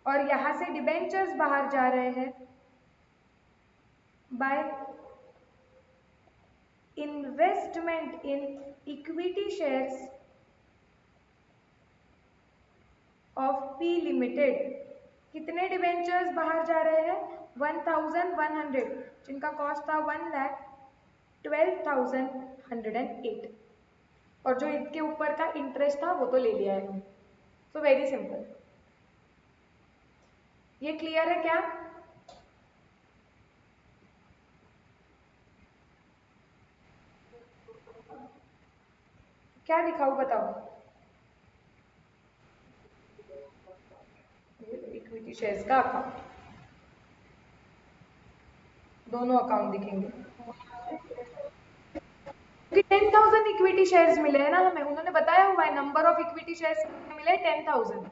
और यहां से डिबेंचर्स बाहर जा रहे हैं by investment in equity shares of P limited. कितने डिबेंचर्स बाहर जा रहे हैं, 1,100 जिनका कॉस्ट था 1,12,108 और जो इसके ऊपर का इंटरेस्ट था वो तो ले लिया है। सो वेरी सिंपल, ये क्लियर है क्या? क्या दिखाऊं बताओ? इक्विटी शेयर्स का अकाउंट, दोनों अकाउंट दिखेंगे। 10,000 इक्विटी शेयर्स मिले हैं ना हमें, उन्होंने बताया हुआ है नंबर ऑफ इक्विटी शेयर्स मिले 10,000।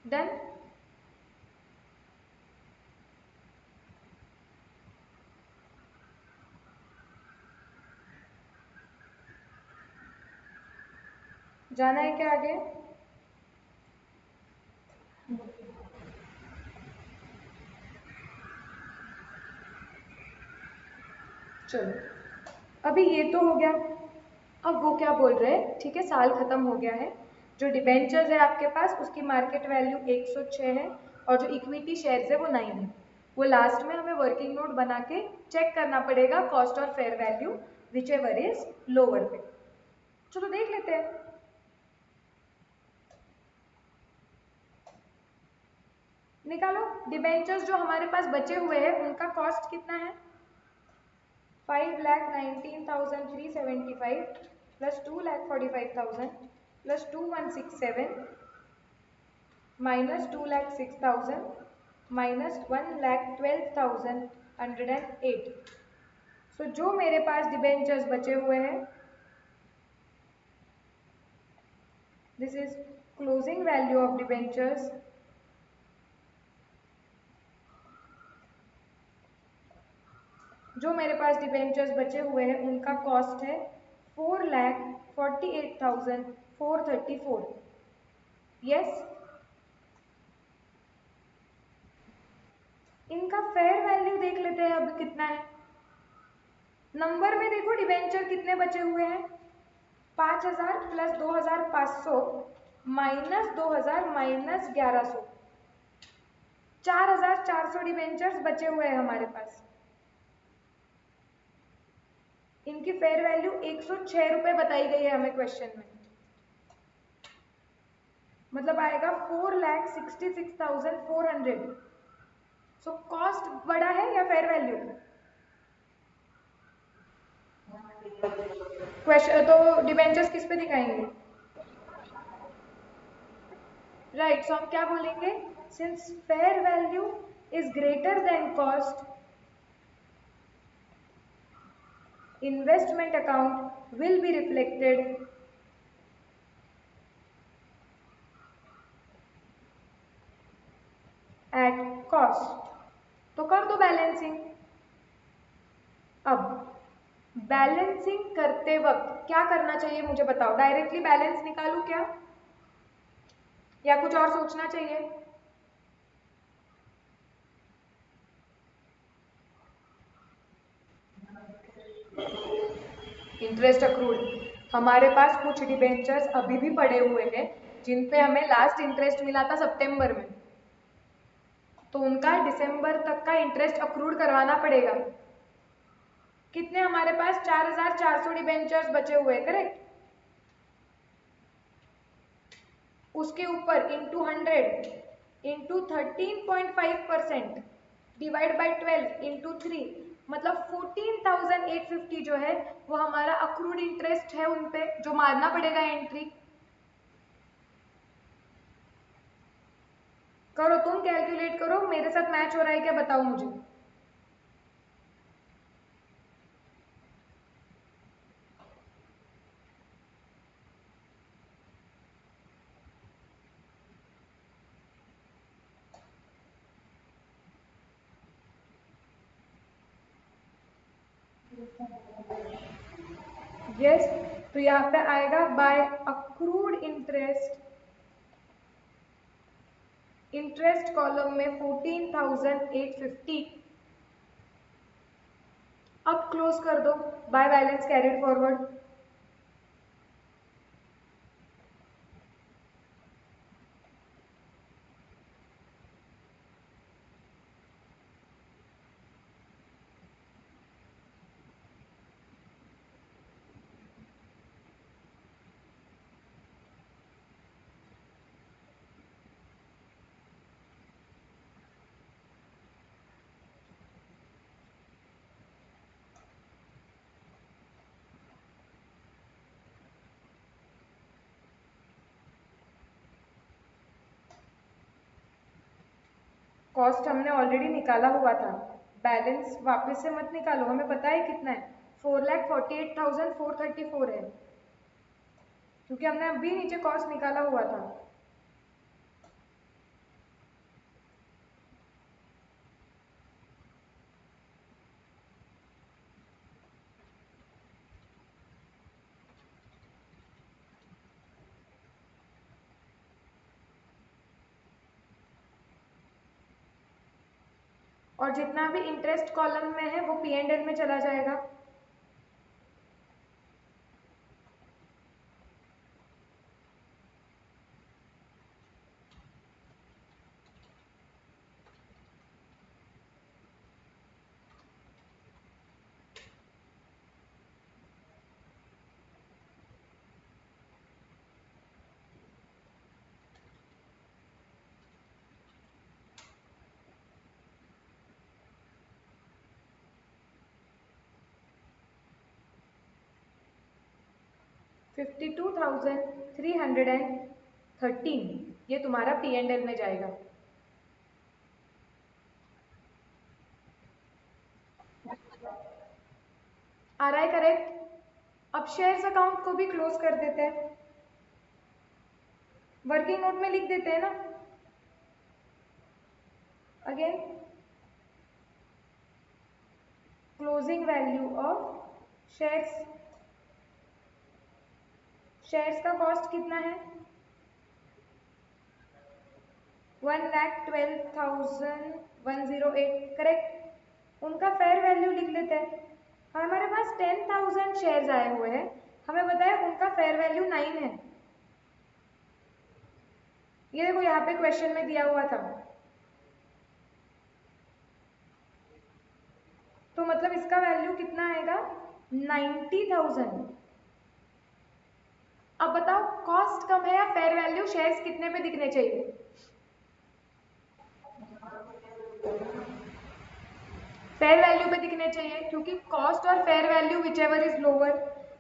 डन। जाना है क्या आगे? चलो, अभी ये तो हो गया। अब वो क्या बोल रहे हैं, ठीक है साल खत्म हो गया है, जो डिबेंचर्स है आपके पास उसकी मार्केट वैल्यू 106 है और जो इक्विटी शेयर्स है वो 9 है। वो लास्ट में हमें वर्किंग नोट बना के चेक करना पड़ेगा कॉस्ट और fair value which ever is lower पे। चलो देख लेते हैं। निकालो, डिबेंचर्स जो हमारे पास बचे हुए हैं उनका कॉस्ट कितना है? 5,19,375 प्लस 2,45,000 प्लस 2,167 माइनस 2,06,000 माइनस 1,12,108। सो जो मेरे पास डिबेंचर्स बचे हुए हैं, this is closing value of debentures, जो मेरे पास डिबेंचर्स बचे हुए हैं उनका कॉस्ट है 4,48,434। यस। इनका फेयर वैल्यू देख लेते हैं अब कितना है। नंबर में देखो डिबेंचर कितने बचे हुए हैं, 5,000 प्लस 2,500 माइनस 2,000 माइनस 1,100, 4,400 डिबेंचर्स बचे हुए हैं हमारे पास। इनकी फेयर वैल्यू 106 रुपए बताई गई है हमें क्वेश्चन में, मतलब आएगा 4,66,400। सो कॉस्ट बड़ा है या फेयर वैल्यू? क्वेश्चन तो डिबेंचर्स किस पे दिखाएंगे? राइट, सो हम क्या बोलेंगे, since fair value is greater than cost, investment account will be reflected at cost। तो कर दो बैलेंसिंग। अब बैलेंसिंग करते वक्त क्या करना चाहिए मुझे बताओ, डायरेक्टली बैलेंस निकालू क्या या कुछ और सोचना चाहिए? इंटरेस्ट अक्रूड, हमारे पास कुछ डिबेंचर्स अभी भी पड़े हुए हैं जिन पे हमें लास्ट इंटरेस्ट मिला था सितंबर में, तो उनका दिसंबर तक का इंटरेस्ट अक्रूड करवाना पड़ेगा। कितने हमारे पास 4,400 डिबेंचर्स बचे हुए, करेक्ट? उसके ऊपर into 100 into 13.5% divide by 12 into 3, मतलब 14,850 जो है वो हमारा अक्रूड इंटरेस्ट है उन पे, जो मारना पड़ेगा एंट्री। करो तुम कैलकुलेट करो, मेरे साथ मैच हो रहा है क्या बताओ मुझे। यस, तो यहाँ पे आएगा by accrued interest, interest column में 14,850। अब क्लोज कर दो by balance carried forward. Cost हमने ऑलरेडी निकाला हुआ था, बैलेंस वापस से मत निकालो, हमें पता है कितना है, 4,48,434 है, क्योंकि हमने अभी नीचे कॉस्ट निकाला हुआ था। और जितना भी इंटरेस्ट कॉलम में है वो P&L में चला जाएगा। $52,313 ये तुम्हारा P&L में जाएगा। आ रहा है करेक्ट? अब शेयर्स अकाउंट को भी क्लोज कर देते हैं, वर्किंग नोट में लिख देते हैं ना। Again closing value of shares, shares का कॉस्ट कितना है, 1,12,108 करेक्ट। उनका फेयर वैल्यू लिख लेते हैं। हमारे पास 10,000 शेयर्स आए हुए हैं, हमें बताया उनका फेयर वैल्यू 9 है। ये देखो यहाँ पे क्वेश्चन में दिया हुआ था, तो मतलब इसका वैल्यू कितना आएगा, 90,000। अब बताओ कॉस्ट कम है या फेयर वैल्यू, शेयर्स कितने पे दिखने चाहिए, फेयर वैल्यू पे दिखने चाहिए, क्योंकि कॉस्ट और fair value which ever is lower.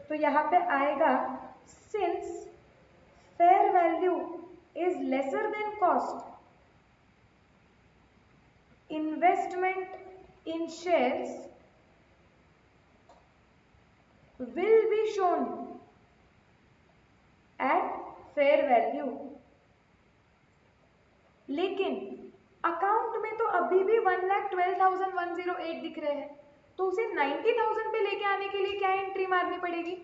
तो यहाँ पे आएगा since fair value is lesser than cost, investment in shares will be shown at fair value। लेकिन अकाउंट में तो अभी भी 1,12,108 दिख रहे हैं, तो उसे 90,000 पे लेके आने के लिए क्या एंट्री मारनी पड़ेगी,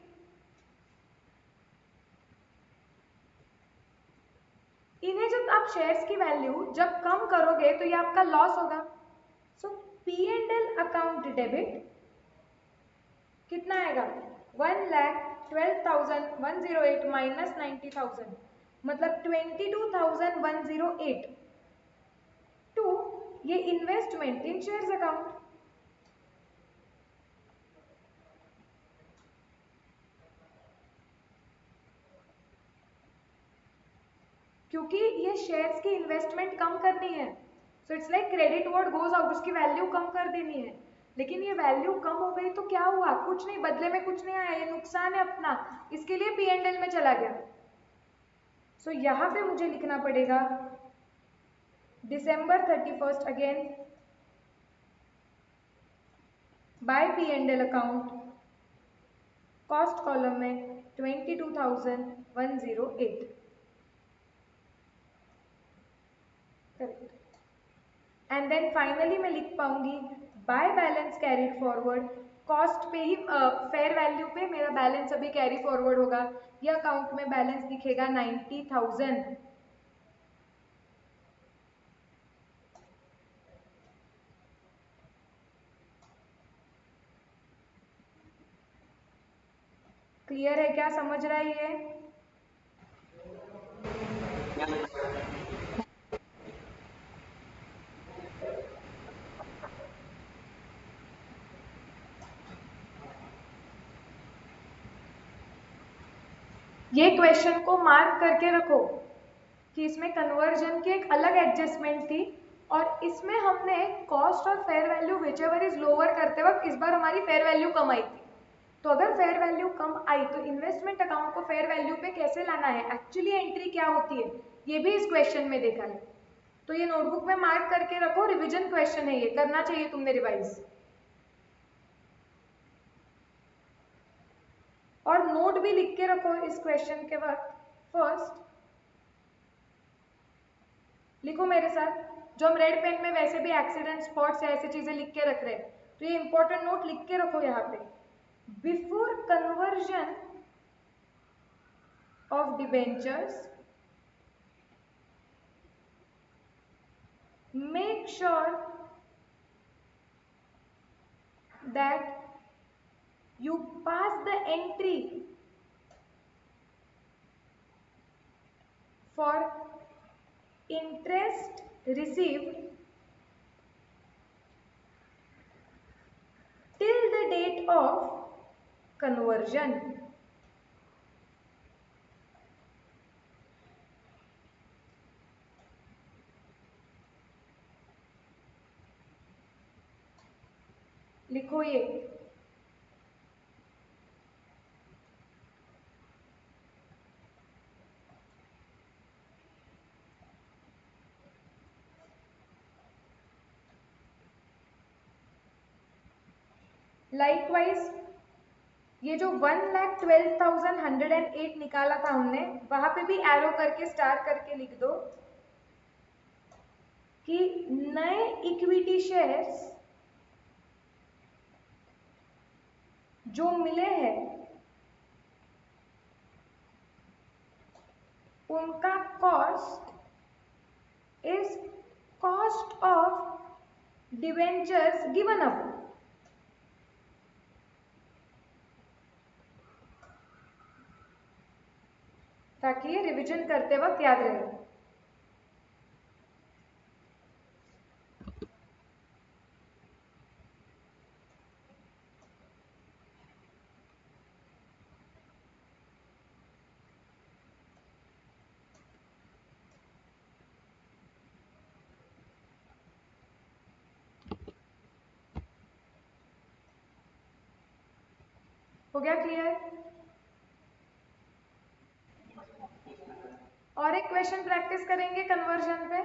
इन्हें जब आप शेयर्स की वैल्यू जब कम करोगे तो ये आपका लॉस होगा। सो P&L अकाउंट डेबिट कितना आएगा, 1,12,108 माइनस 90,000 मतलब 22,108 टू ये इन्वेस्टमेंट इन शेयर्स अकाउंट। क्योंकि ये शेयर्स की इन्वेस्टमेंट कम करनी है, so it's like credit word goes out, उसकी वैल्यू कम कर देनी है। लेकिन ये वैल्यू कम हो गई तो क्या हुआ, कुछ नहीं, बदले में कुछ नहीं आया, ये नुकसान है अपना, इसके लिए P&L में चला गया। सो यहाँ पे मुझे लिखना पड़ेगा December 31st again by P&L account, cost column में 22,108 करेक्ट। एंड देन फाइनली मैं लिख पाऊंगी by balance carried forward, cost पे ही फेयर वैल्यू पे मेरा बैलेंस अभी कैरी फॉरवर्ड होगा, ये अकाउंट में बैलेंस दिखेगा 90,000। क्लियर है क्या, समझ रहा है ये? ये क्वेश्चन को मार्क करके रखो कि इसमें कन्वर्जन की एक अलग एडजस्टमेंट थी, और इसमें हमने कॉस्ट और fair value which ever is lower करते वक्त इस बार हमारी फेयर वैल्यू कम आई थी। तो अगर फेयर वैल्यू कम आई तो इन्वेस्टमेंट अकाउंट को फेयर वैल्यू पे कैसे लाना है, एक्चुअली एंट्री क्या होती है, ये भी इस क्वेश्चन में देखा है। तो तो ये नोटबुक में मार्क करके रखो, रिवीजन क्वेश्चन है, ये करना चाहिए तुमने रिवाइज। और नोट भी लिख के रखो इस क्वेश्चन के वक्त। फर्स्ट लिखो मेरे साथ, जो हम रेड पेन में वैसे भी एक्सीडेंट स्पॉट्स या ऐसी चीजें लिख के रख रहे हैं, तो ये इंपॉर्टेंट नोट लिख के रखो यहाँ पे। Before conversion of debentures make sure that you pass the entry for interest received till the date of conversion. लिखो ये। लाइकवाइज ये जो 1,12,108 निकाला था हमने, वहां पे भी एरो करके स्टार करके लिख दो कि नए इक्विटी शेयर्स जो मिले हैं उनका cost is cost of debentures given up. ताकि ये रिवीजन करते वक्त याद रहे। हो गया क्लियर? और एक क्वेश्चन प्रैक्टिस करेंगे कन्वर्जन पे।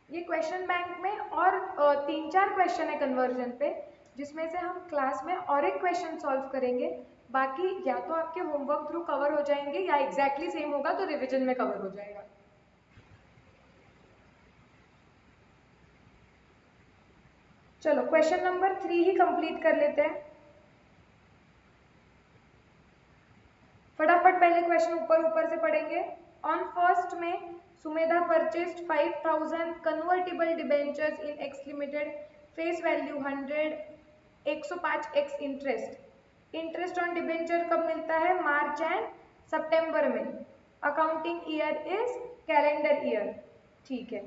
ये क्वेश्चन बैंक में और 3-4 क्वेश्चन है कन्वर्जन पे, जिसमें से हम क्लास में और एक क्वेश्चन सॉल्व करेंगे। बाकी या तो आपके होमवर्क थ्रू कवर हो जाएंगे या एग्जैक्टली सेम होगा तो रिवीजन में कवर हो जाएगा। चलो क्वेश्चन नंबर 3 ही कंप्लीट कर लेते हैं। फटाफट पहले क्वेश्चन ऊपर ऊपर से पढ़ेंगे। ऑन फर्स्ट में Sumedha purchased 5,000 convertible debentures in X limited, face value 100, 105x interest. Interest on debenture कब मिलता है? मार्च एंड सितंबर में। Accounting year is calendar year. ठीक है।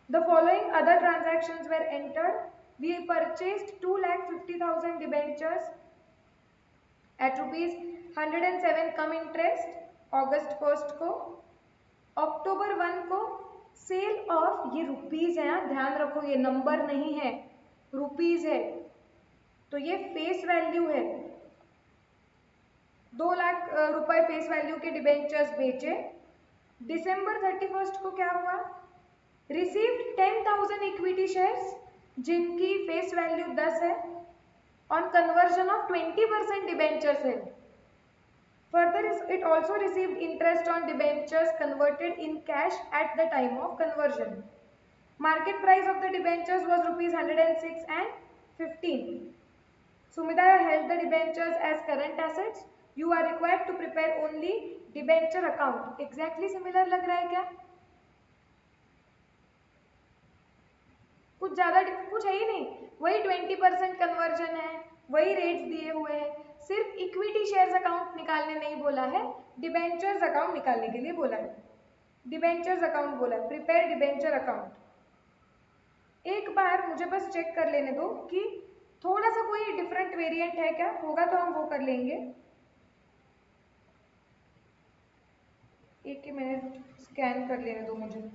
The following other transactions were entered. We purchased 2,50,000 debentures at ₹107 cum interest August 1 को। अक्टूबर 1 को cell of, ये rupees है, ध्यान रखो ये नंबर नहीं है, रुपीज है, तो ये फेस वैल्यू है। 2 लाख रुपए फेस वैल्यू के डिबेंचर्स बेचे। दिसंबर 31 को क्या हुआ? रिसीव्ड 10,000 इक्विटी शेयर्स जिनकी फेस वैल्यू 10 है ऑन कन्वर्जन ऑफ 20% डिबेंचर्स है। Further, it also received interest on debentures converted in cash at the time of conversion. Market price of the debentures was ₹106 and 15. Sumita held the debentures as current assets. You are required to prepare only debenture account. Exactly similar लग रहा है क्या? कुछ ज्यादा कुछ है ही नहीं, वही 20% कन्वर्जन है, वही रेट्स दिए हुए हैं, सिर्फ इक्विटी शेयर्स अकाउंट निकालने नहीं बोला है, डिबेंचर्स अकाउंट निकालने के लिए बोला है। डिबेंचर्स अकाउंट बोला है, प्रिपेयर डिबेंचर अकाउंट। एक बार मुझे बस चेक कर लेने दो कि थोड़ा सा कोई डिफरेंट वेरिएंट है क्या, होगा तो हम वो कर लेंगे। एक ही मिनट स्कैन कर लेने दो मुझे।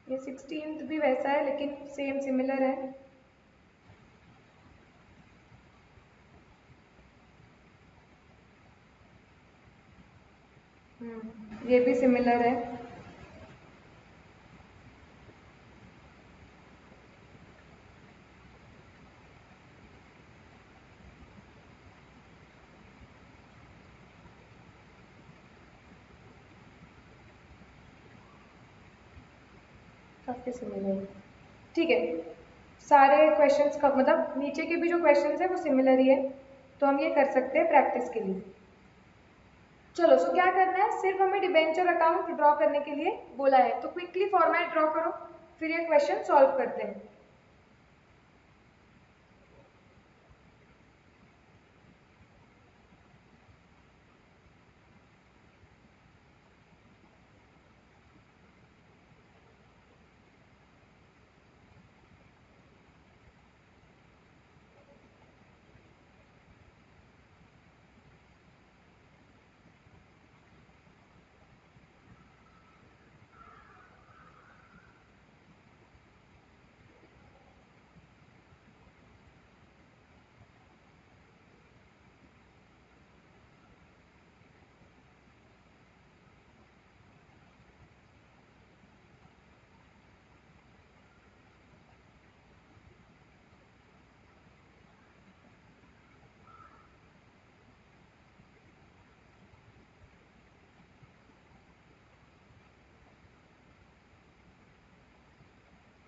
ये 16th भी वैसा है लेकिन सेम सिमिलर है। ये भी सिमिलर है। काफी सिमिलर है। ठीक है, सारे क्वेश्चंस का मतलब नीचे के भी जो क्वेश्चंस है वो सिमिलर ही है, तो हम ये कर सकते हैं प्रैक्टिस के लिए। चलो, सो क्या करना है, सिर्फ हमें डिबेंचर अकाउंट ड्रॉ करने के लिए बोला है, तो क्विकली फॉर्मेट ड्रॉ करो, फिर ये क्वेश्चन सॉल्व करते हैं।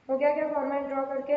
हो गया क्या फॉर्मेट ड्रॉ करके?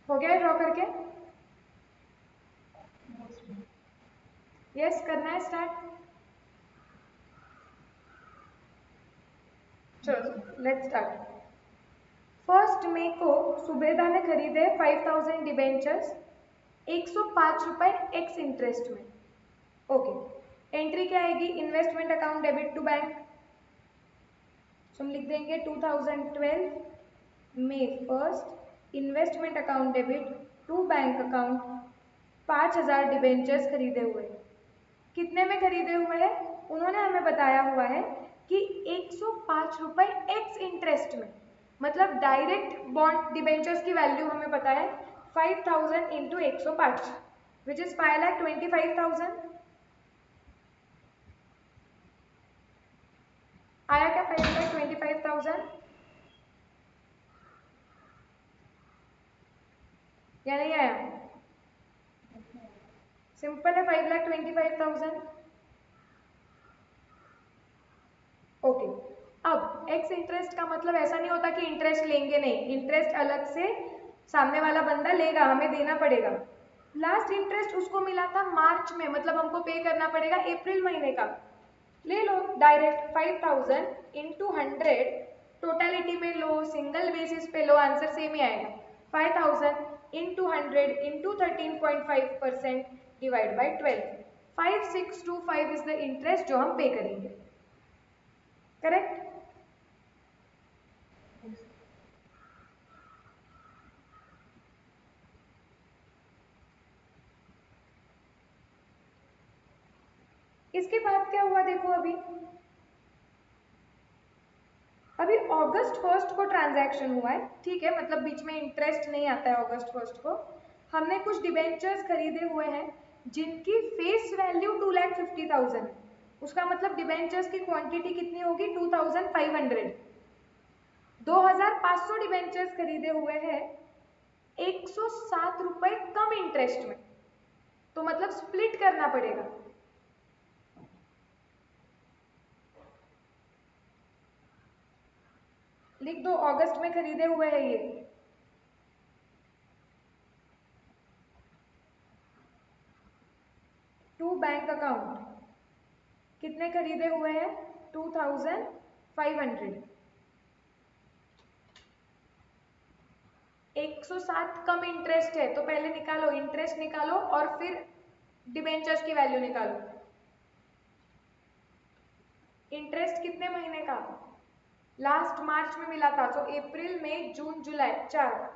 हो गया ड्रॉ करके? यस, करना है स्टार्ट। चलो लेट्स स्टार्ट। फर्स्ट मई को सुबेदा ने खरीदे 5000 डिबेंचर्स 105 रुपए एक्स इंटरेस्ट में। ओके, एंट्री क्या आएगी? Investment account debit to bank, तो हम लिख देंगे 2012 May first investment account debit to bank account 5000 debentures खरीदे हुए। कितने में खरीदे हुए हैं? उन्होंने हमें बताया हुआ है कि 105 रुपए एक्स इंटरेस्ट में, मतलब डायरेक्ट बॉन्ड डिबेंचर्स की वैल्यू हमें पता है 5000 इंटू 105 विच इज 5,25,000। आया क्या 5,25,000 या नहीं आया? सिंपल है, 5,25,000। ओके, अब एक्स इंटरेस्ट का मतलब ऐसा नहीं होता कि इंटरेस्ट लेंगे नहीं, इंटरेस्ट अलग से सामने वाला बंदा लेगा, हमें देना पड़ेगा। लास्ट इंटरेस्ट उसको मिला था मार्च में, मतलब हमको पे करना पड़ेगा अप्रैल महीने का। ले लो डायरेक्ट 5000 इंटू 100, टोटलिटी में लो, सिंगल बेसिस पे लो, आंसर सेम ही आएगा। 5000 into 100 into 13.5% divide by 12, 5625 is the interest जो हम पे करेंगे। करेक्ट? इसके बाद क्या हुआ देखो, अभी अगस्त 1 को ट्रांजैक्शन हुआ है, ठीक है, मतलब बीच में इंटरेस्ट नहीं आता है अगस्त 1 को। हमने कुछ डिबेंचर्स खरीदे हुए हैं जिनकी फेस वैल्यू 2,50,000, उसका मतलब डिबेंचर्स की क्वांटिटी कितनी होगी 2,500। 2,500 डिबेंचर्स खरीदे हुए हैं 107 रुपए कम इंटरेस्ट में, तो मतलब स्प्लिट करना पड़ेगा। लिख दो अगस्त में खरीदे हुए हैं ये। टू बैंक अकाउंट कितने खरीदे हुए हैं 2,500। 107 कम इंटरेस्ट है, तो पहले निकालो इंटरेस्ट निकालो और फिर डिबेंचर्स की वैल्यू निकालो। इंटरेस्ट कितने महीने का, लास्ट मार्च में मिला था, तो अप्रैल मई जून जुलाई 4।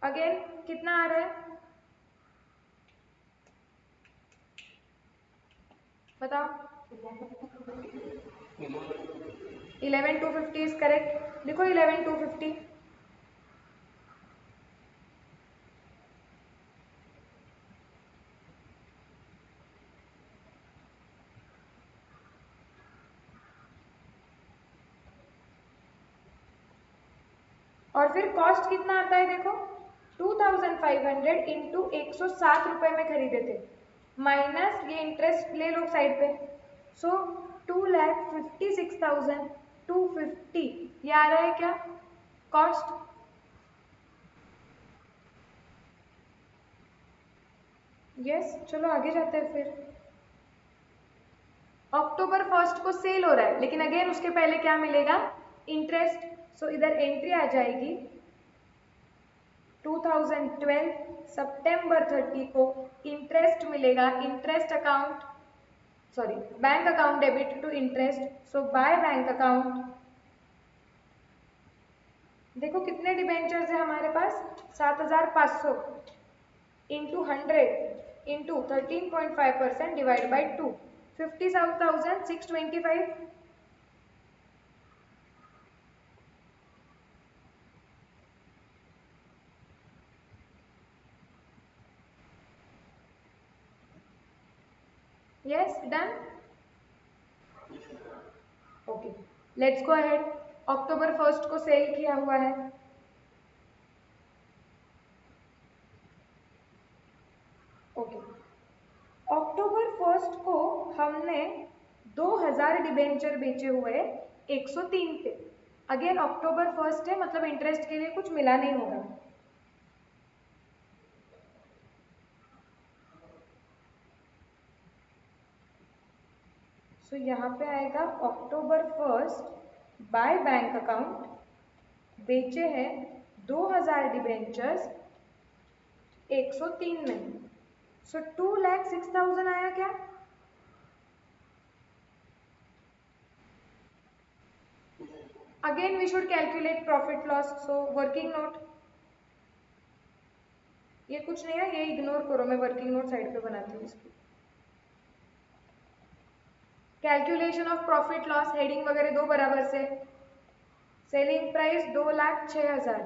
अगेन कितना आ रहा है बताओ। 11,250 इज करेक्ट, लिखो 11,250। और फिर कॉस्ट कितना आता है देखो, 2,500 इंटू 107 रुपए में खरीदे थे, माइनस ये इंटरेस्ट ले लो साइड पे, सो 2,56,250 ये आ रहा है क्या कॉस्ट। यस चलो आगे जाते हैं फिर। अक्टूबर 1 को सेल हो रहा है, लेकिन अगेन उसके पहले क्या मिलेगा इंटरेस्ट, सो इधर एंट्री आ जाएगी 2012 सितंबर 30 को इंटरेस्ट मिलेगा, interest account sorry bank account debit to interest, so by bank account. देखो कितने डिबेंचर्स है हमारे पास 7,500 into 100 into 13.5% divide by 2, 57,625। Yes done, okay let's go ahead. अक्टूबर 1 को सेल किया हुआ है, ओके अक्टूबर 1 को हमने 2,000 डिबेंचर बेचे हुए 103 पे। अगेन अक्टूबर 1 है, मतलब इंटरेस्ट के लिए कुछ मिला नहीं होगा। सो यहाँ पे आएगा अक्टूबर 1 बाय बैंक अकाउंट बेचे हैं 2,000 डिबेंचर्स 103 में, सो 2,06,000 आया क्या। Again we should calculate profit loss, so working note, ये कुछ नहीं है ये इग्नोर करो, मैं वर्किंग नोट साइड पे बनाती हूँ इसकी। Calculation of profit loss heading वगैरह दो बराबर से। सेलिंग प्राइस 2,06,000,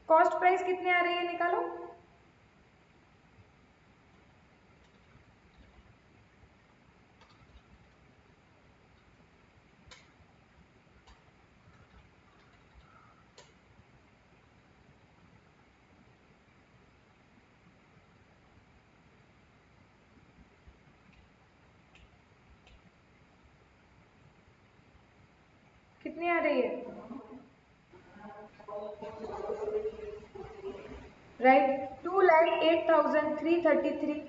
कॉस्ट प्राइस कितने आ रही है निकालो। कितनी आ रही है राइट 2,08,333,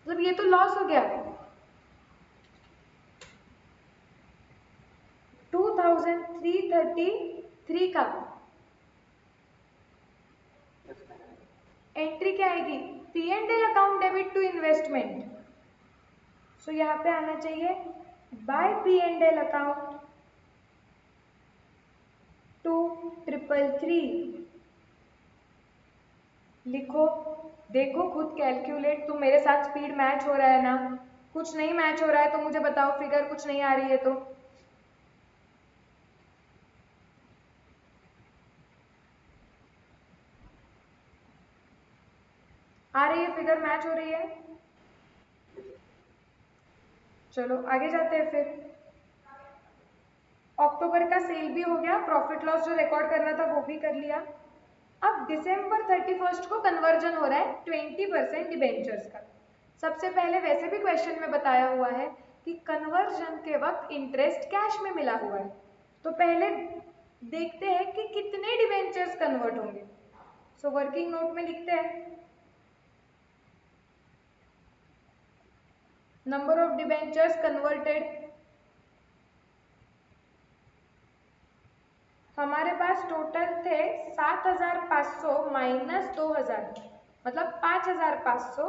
मतलब ये तो लॉस हो गया। 2,333 का एंट्री क्या आएगी P&L account debit to investment, so यहाँ पे आना चाहिए बाय P&L अकाउंट 2,333। लिखो देखो खुद कैलकुलेट, तुम मेरे साथ स्पीड मैच हो रहा है ना, कुछ नहीं मैच हो रहा है तो मुझे बताओ, फिगर कुछ नहीं आ रही है तो। आ रही है फिगर, मैच हो रही है। चलो आगे जाते हैं फिर। अक्टूबर का सेल भी हो गया, प्रॉफिट लॉस जो रिकॉर्ड करना था वो भी कर लिया। अब दिसंबर 31 को कन्वर्जन हो रहा है 20% डिबेंचर्स का। सबसे पहले वैसे भी क्वेश्चन में बताया हुआ है कि कन्वर्जन के वक्त इंटरेस्ट कैश में मिला हुआ है, तो पहले देखते हैं कि कितने डिबेंचर्स कन्वर्ट होंगे। सो वर्किंग नोट में लिखते हैं नंबर ऑफ डिबेंचर्स कन्वर्टेड। हमारे पास टोटल थे 7,500 माइनस 2,000, मतलब 5,500।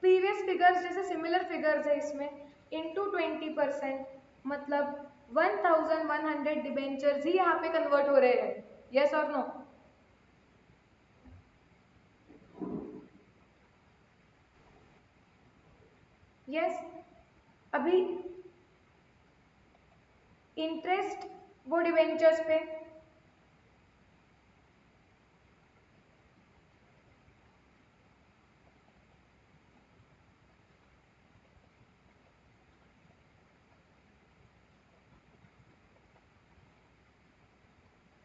प्रीवियस फिगर्स जैसे सिमिलर फिगर्स है इसमें, इंटू 20%, मतलब 1,100 डिबेंचर्स ही यहाँ पे कन्वर्ट हो रहे हैं। यस और नो? यस। अभी इंटरेस्ट वो डिबेंचर्स पे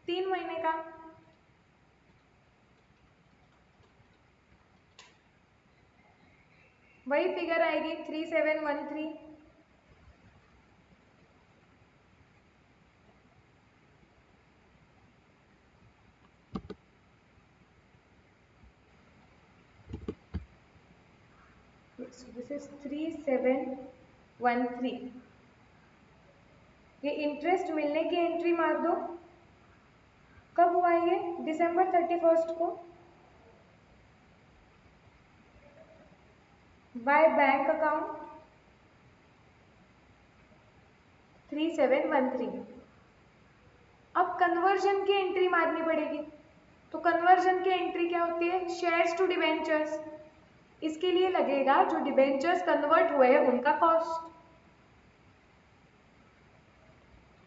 तीन महीने का, वही फिगर आएगी 3713। So this is 3713। ये इंटरेस्ट मिलने की एंट्री मार दो। कब हुआ ये? दिसंबर 31 को। Bye bank account 3713। अब कन्वर्जन की एंट्री मारनी पड़ेगी। तो कन्वर्जन की एंट्री क्या होती है? Shares to debentures. इसके लिए लगेगा जो डिबेंचर्स कन्वर्ट हुए हैं उनका कॉस्ट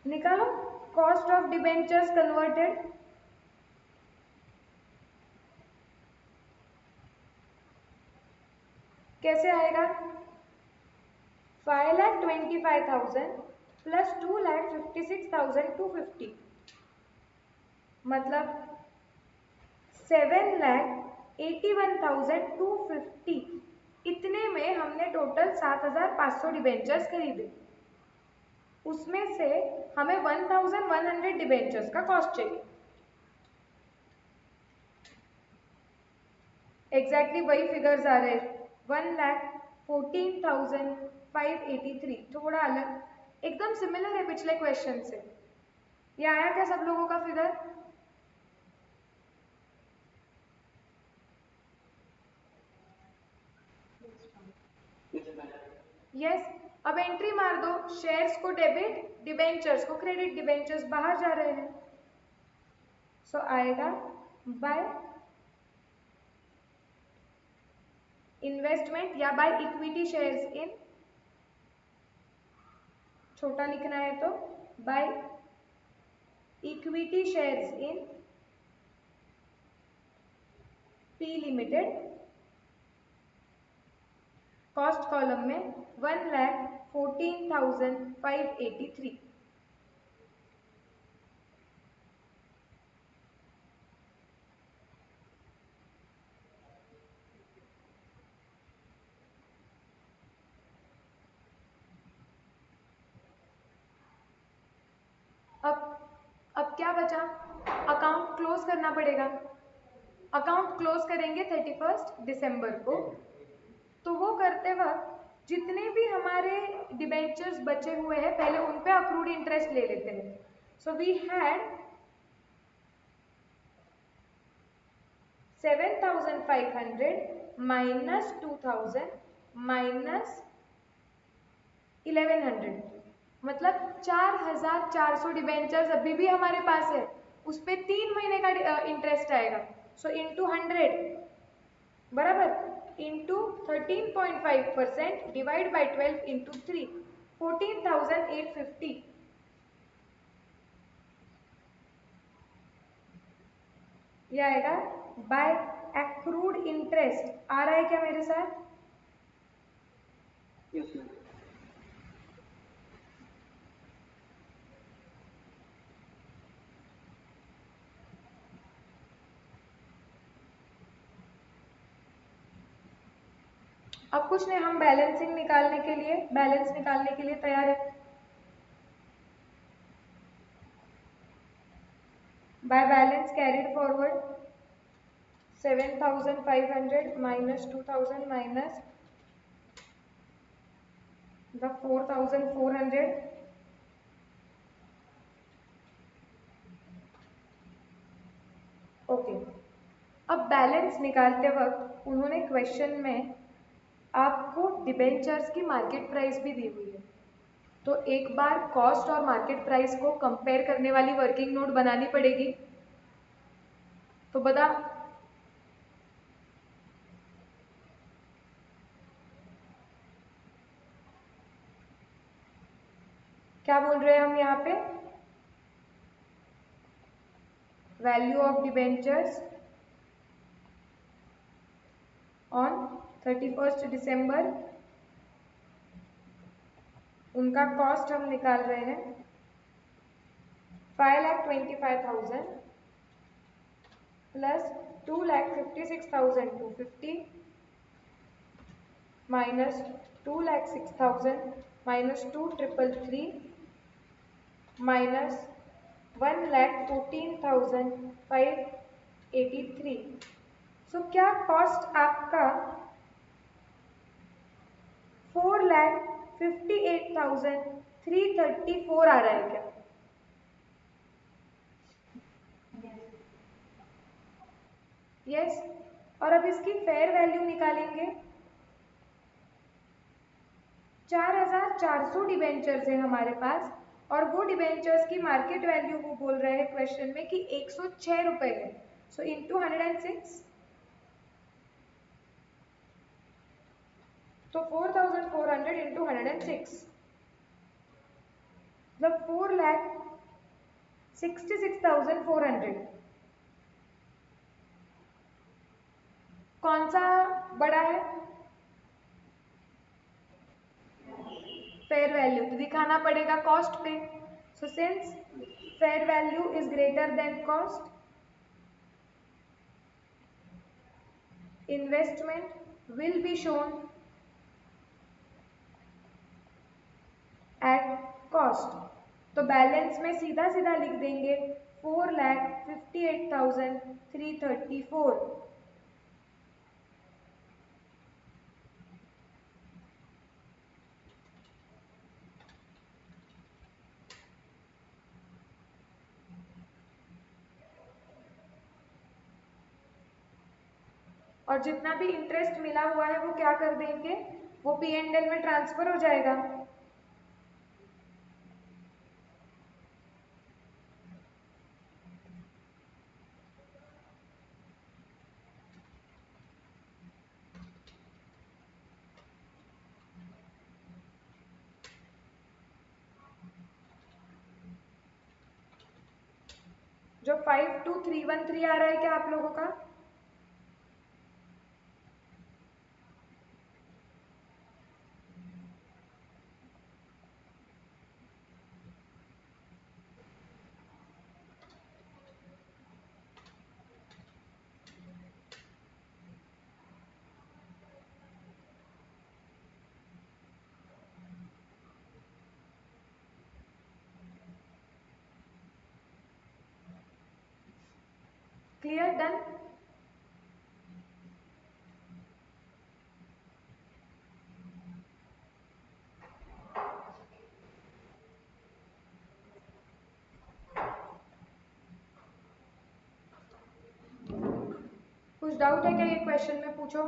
निकालो। कॉस्ट ऑफ डिबेंचर्स कन्वर्टेड कैसे आएगा? 5,25,000 प्लस 2,56,250, मतलब 7,81,250। इतने में हमने टोटल 7,500 डिबेंचर्स खरीदे। उसमें से हमें 1,100 डिबेंचर्स का कॉस्ट चाहिए। एग्जैक्टली वही फिगर्स आ रहे हैं, 1,14,583। थोड़ा अलग, एकदम सिमिलर है पिछले क्वेश्चन से। ये आया क्या सब लोगों का फिगर? यस। अब एंट्री मार दो, शेयर्स को डेबिट, डिबेंचर्स को क्रेडिट। डिबेंचर्स बाहर जा रहे हैं, सो आएगा बाय इन्वेस्टमेंट या बाय इक्विटी शेयर्स इन, छोटा लिखना है तो by equity shares in P limited. Cost column में 1,14,583। अब क्या बचा? अकाउंट क्लोज करना पड़ेगा। अकाउंट क्लोज करेंगे 31 दिसंबर को, तो वो करते वक्त जितने भी हमारे डिबेंचर्स बचे हुए हैं पहले उन पे अक्रूड इंटरेस्ट ले लेते हैं। So we had 7,500 minus 2,000 minus 1,100, मतलब 4,400 डिबेंचर्स अभी भी हमारे पास है। उस पर 3 महीने का इंटरेस्ट आएगा। सो इंटू 100 बराबर into 13.5% divide by 12 into 3, 14,850. ये आएगा बाय एक्रूड इंटरेस्ट। आ रहा है क्या मेरे साथ? Yes ma'am. अब कुछ नहीं, हम बैलेंसिंग निकालने के लिए, बैलेंस निकालने के लिए तैयार है। Bye balance carried forward 7,500 minus 2,000 minus the 4,400. Okay, अब बैलेंस निकालते वक्त उन्होंने क्वेश्चन में आपको डिबेंचर्स की मार्केट प्राइस भी दी हुई है, तो एक बार कॉस्ट और मार्केट प्राइस को कंपेयर करने वाली वर्किंग नोट बनानी पड़ेगी। तो बता, क्या बोल रहे हैं हम यहाँ पे? वैल्यू ऑफ डिबेंचर्स ऑन 31 दिसंबर, उनका कॉस्ट हम निकाल रहे हैं 5,25,000 प्लस 2,56,250 माइनस 2,06,000 माइनस 2,333 माइनस 1,14,583। सो क्या कॉस्ट आपका 4,58,334 आ रहा है क्या? यस। और अब इसकी फेयर वैल्यू निकालेंगे। 4,400 डिबेंचर्स है हमारे पास, और वो डिबेंचर्स की मार्केट वैल्यू वो बोल रहे हैं क्वेश्चन में कि 106 रुपए है। सो इंटू 106, तो 4,400 इंटू 106 मतलब 4,66,400। कौन सा बड़ा है? फेयर वैल्यू तो दिखाना पड़ेगा कॉस्ट पे। So since fair value is greater than cost, investment will be shown eight cost. तो बैलेंस में सीधा सीधा लिख देंगे 4,58,334। और जितना भी इंटरेस्ट मिला हुआ है वो क्या कर देंगे, वो P&L में ट्रांसफर हो जाएगा। जो 5,2,313 आ रहा है क्या आप लोगों का? Clear, done. कुछ डाउट है क्या ये क्वेश्चन में? पूछो।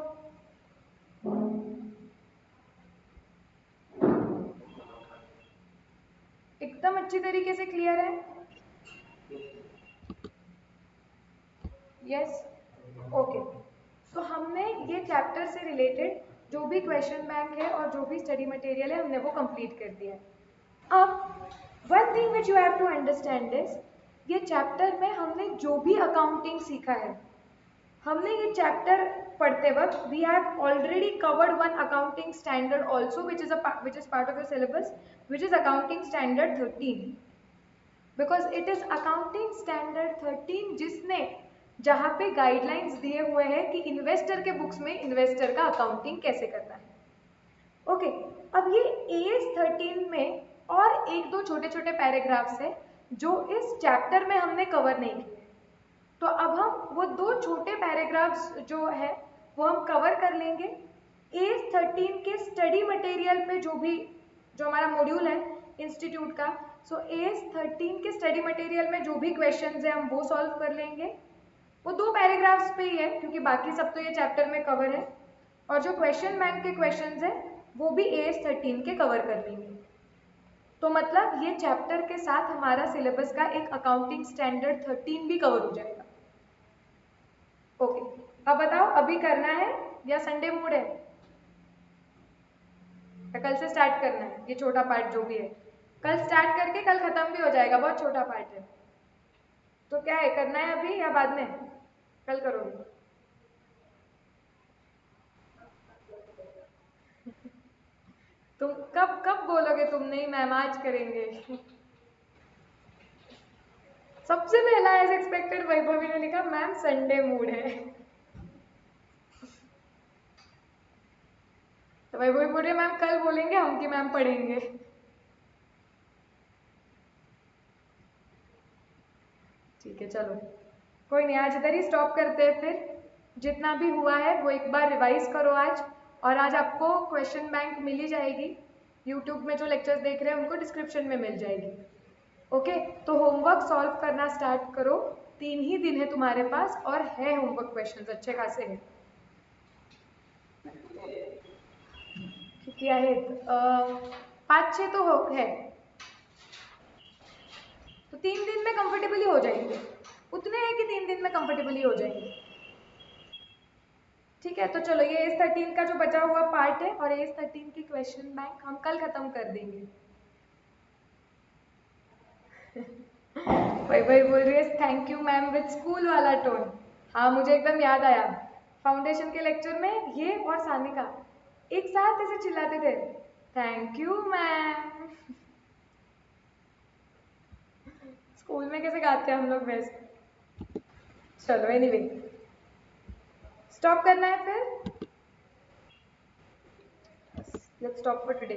एकदम अच्छी तरीके से क्लियर है? Yes, okay. तो हमने ये चैप्टर से रिलेटेड जो भी क्वेश्चन बैंक है और जो भी स्टडी मटेरियल है हमने वो कंप्लीट कर दिया है। अब one thing which you have to understand is, ये चैप्टर में हमने जो भी अकाउंटिंग सीखा है, हमने ये चैप्टर पढ़ते वक्त we have already covered one accounting standard also which is part of your syllabus, which is accounting standard 13, because it is accounting standard 13 जिसने जहाँ पे गाइडलाइंस दिए हुए हैं कि इन्वेस्टर के बुक्स में इन्वेस्टर का अकाउंटिंग कैसे करना है। ओके अब ये AS 13 में और एक दो छोटे छोटे पैराग्राफ्स है जो इस चैप्टर में हमने कवर नहीं किए, तो अब हम वो दो छोटे पैराग्राफ्स जो है वो हम कवर कर लेंगे। AS 13 के स्टडी मटेरियल पे जो हमारा मॉड्यूल है इंस्टीट्यूट का, सो AS 13 के स्टडी मटेरियल में जो भी क्वेश्चंस है हम वो सॉल्व कर लेंगे। वो दो पैराग्राफ्स पे ही है क्योंकि बाकी सब तो ये चैप्टर में कवर है, और जो क्वेश्चन बैंक के क्वेश्चंस है वो भी AS 13 के कवर कर लेंगे। तो मतलब ये चैप्टर के साथ हमारा सिलेबस का एक अकाउंटिंग स्टैंडर्ड 13 भी कवर हो जाएगा। ओके अब बताओ अभी करना है या संडे मूड है, या कल से स्टार्ट करना है? ये छोटा पार्ट जो भी है कल स्टार्ट करके कल खत्म भी हो जाएगा, बहुत छोटा पार्ट है। तो क्या है, करना है अभी या बाद में? कल करोगे? तुम कब कब बोलोगे तुम नहीं मैम आज करेंगे? सबसे पहला एज एक्सपेक्टेड वैभवी ने लिखा मैम संडे मूड है। तो वैभवी बोल रही मैम कल बोलेंगे हम कि मैम पढ़ेंगे। ठीक है चलो कोई नहीं, आज इधर ही स्टॉप करते हैं। फिर जितना भी हुआ है वो एक बार रिवाइज करो आज, और आज आपको क्वेश्चन बैंक मिल ही जाएगी, यूट्यूब में जो लेक्चर्स देख रहे हैं उनको डिस्क्रिप्शन में मिल जाएगी। ओके तो होमवर्क सॉल्व करना स्टार्ट करो, 3 ही दिन है तुम्हारे पास और है होमवर्क क्वेश्चंस अच्छे खासे हैं। कितने आहेत? 5-6 तो है, तो 3 दिन में कंफर्टेबली हो जाएंगे, उतने हैं कि 3 दिन में कंफर्टेबली हो जाएंगे। ठीक है तो चलो ये AS 13 का जो बचा हुआ पार्ट है और AS 13 की क्वेश्चन बैंक हम कल खत्म कर देंगे। भाई भाई बोल रही है thank you ma'am with school वाला टोन। हाँ मुझे एकदम याद आया, फाउंडेशन के लेक्चर में ये और सानिका एक साथ ऐसे चिल्लाते थे थैंक यू मैम। स्कूल में कैसे गाते हैं हम लोग वैसे। चलो एनीवे स्टॉप करना है फिर, लेट्स स्टॉप फॉर टुडे।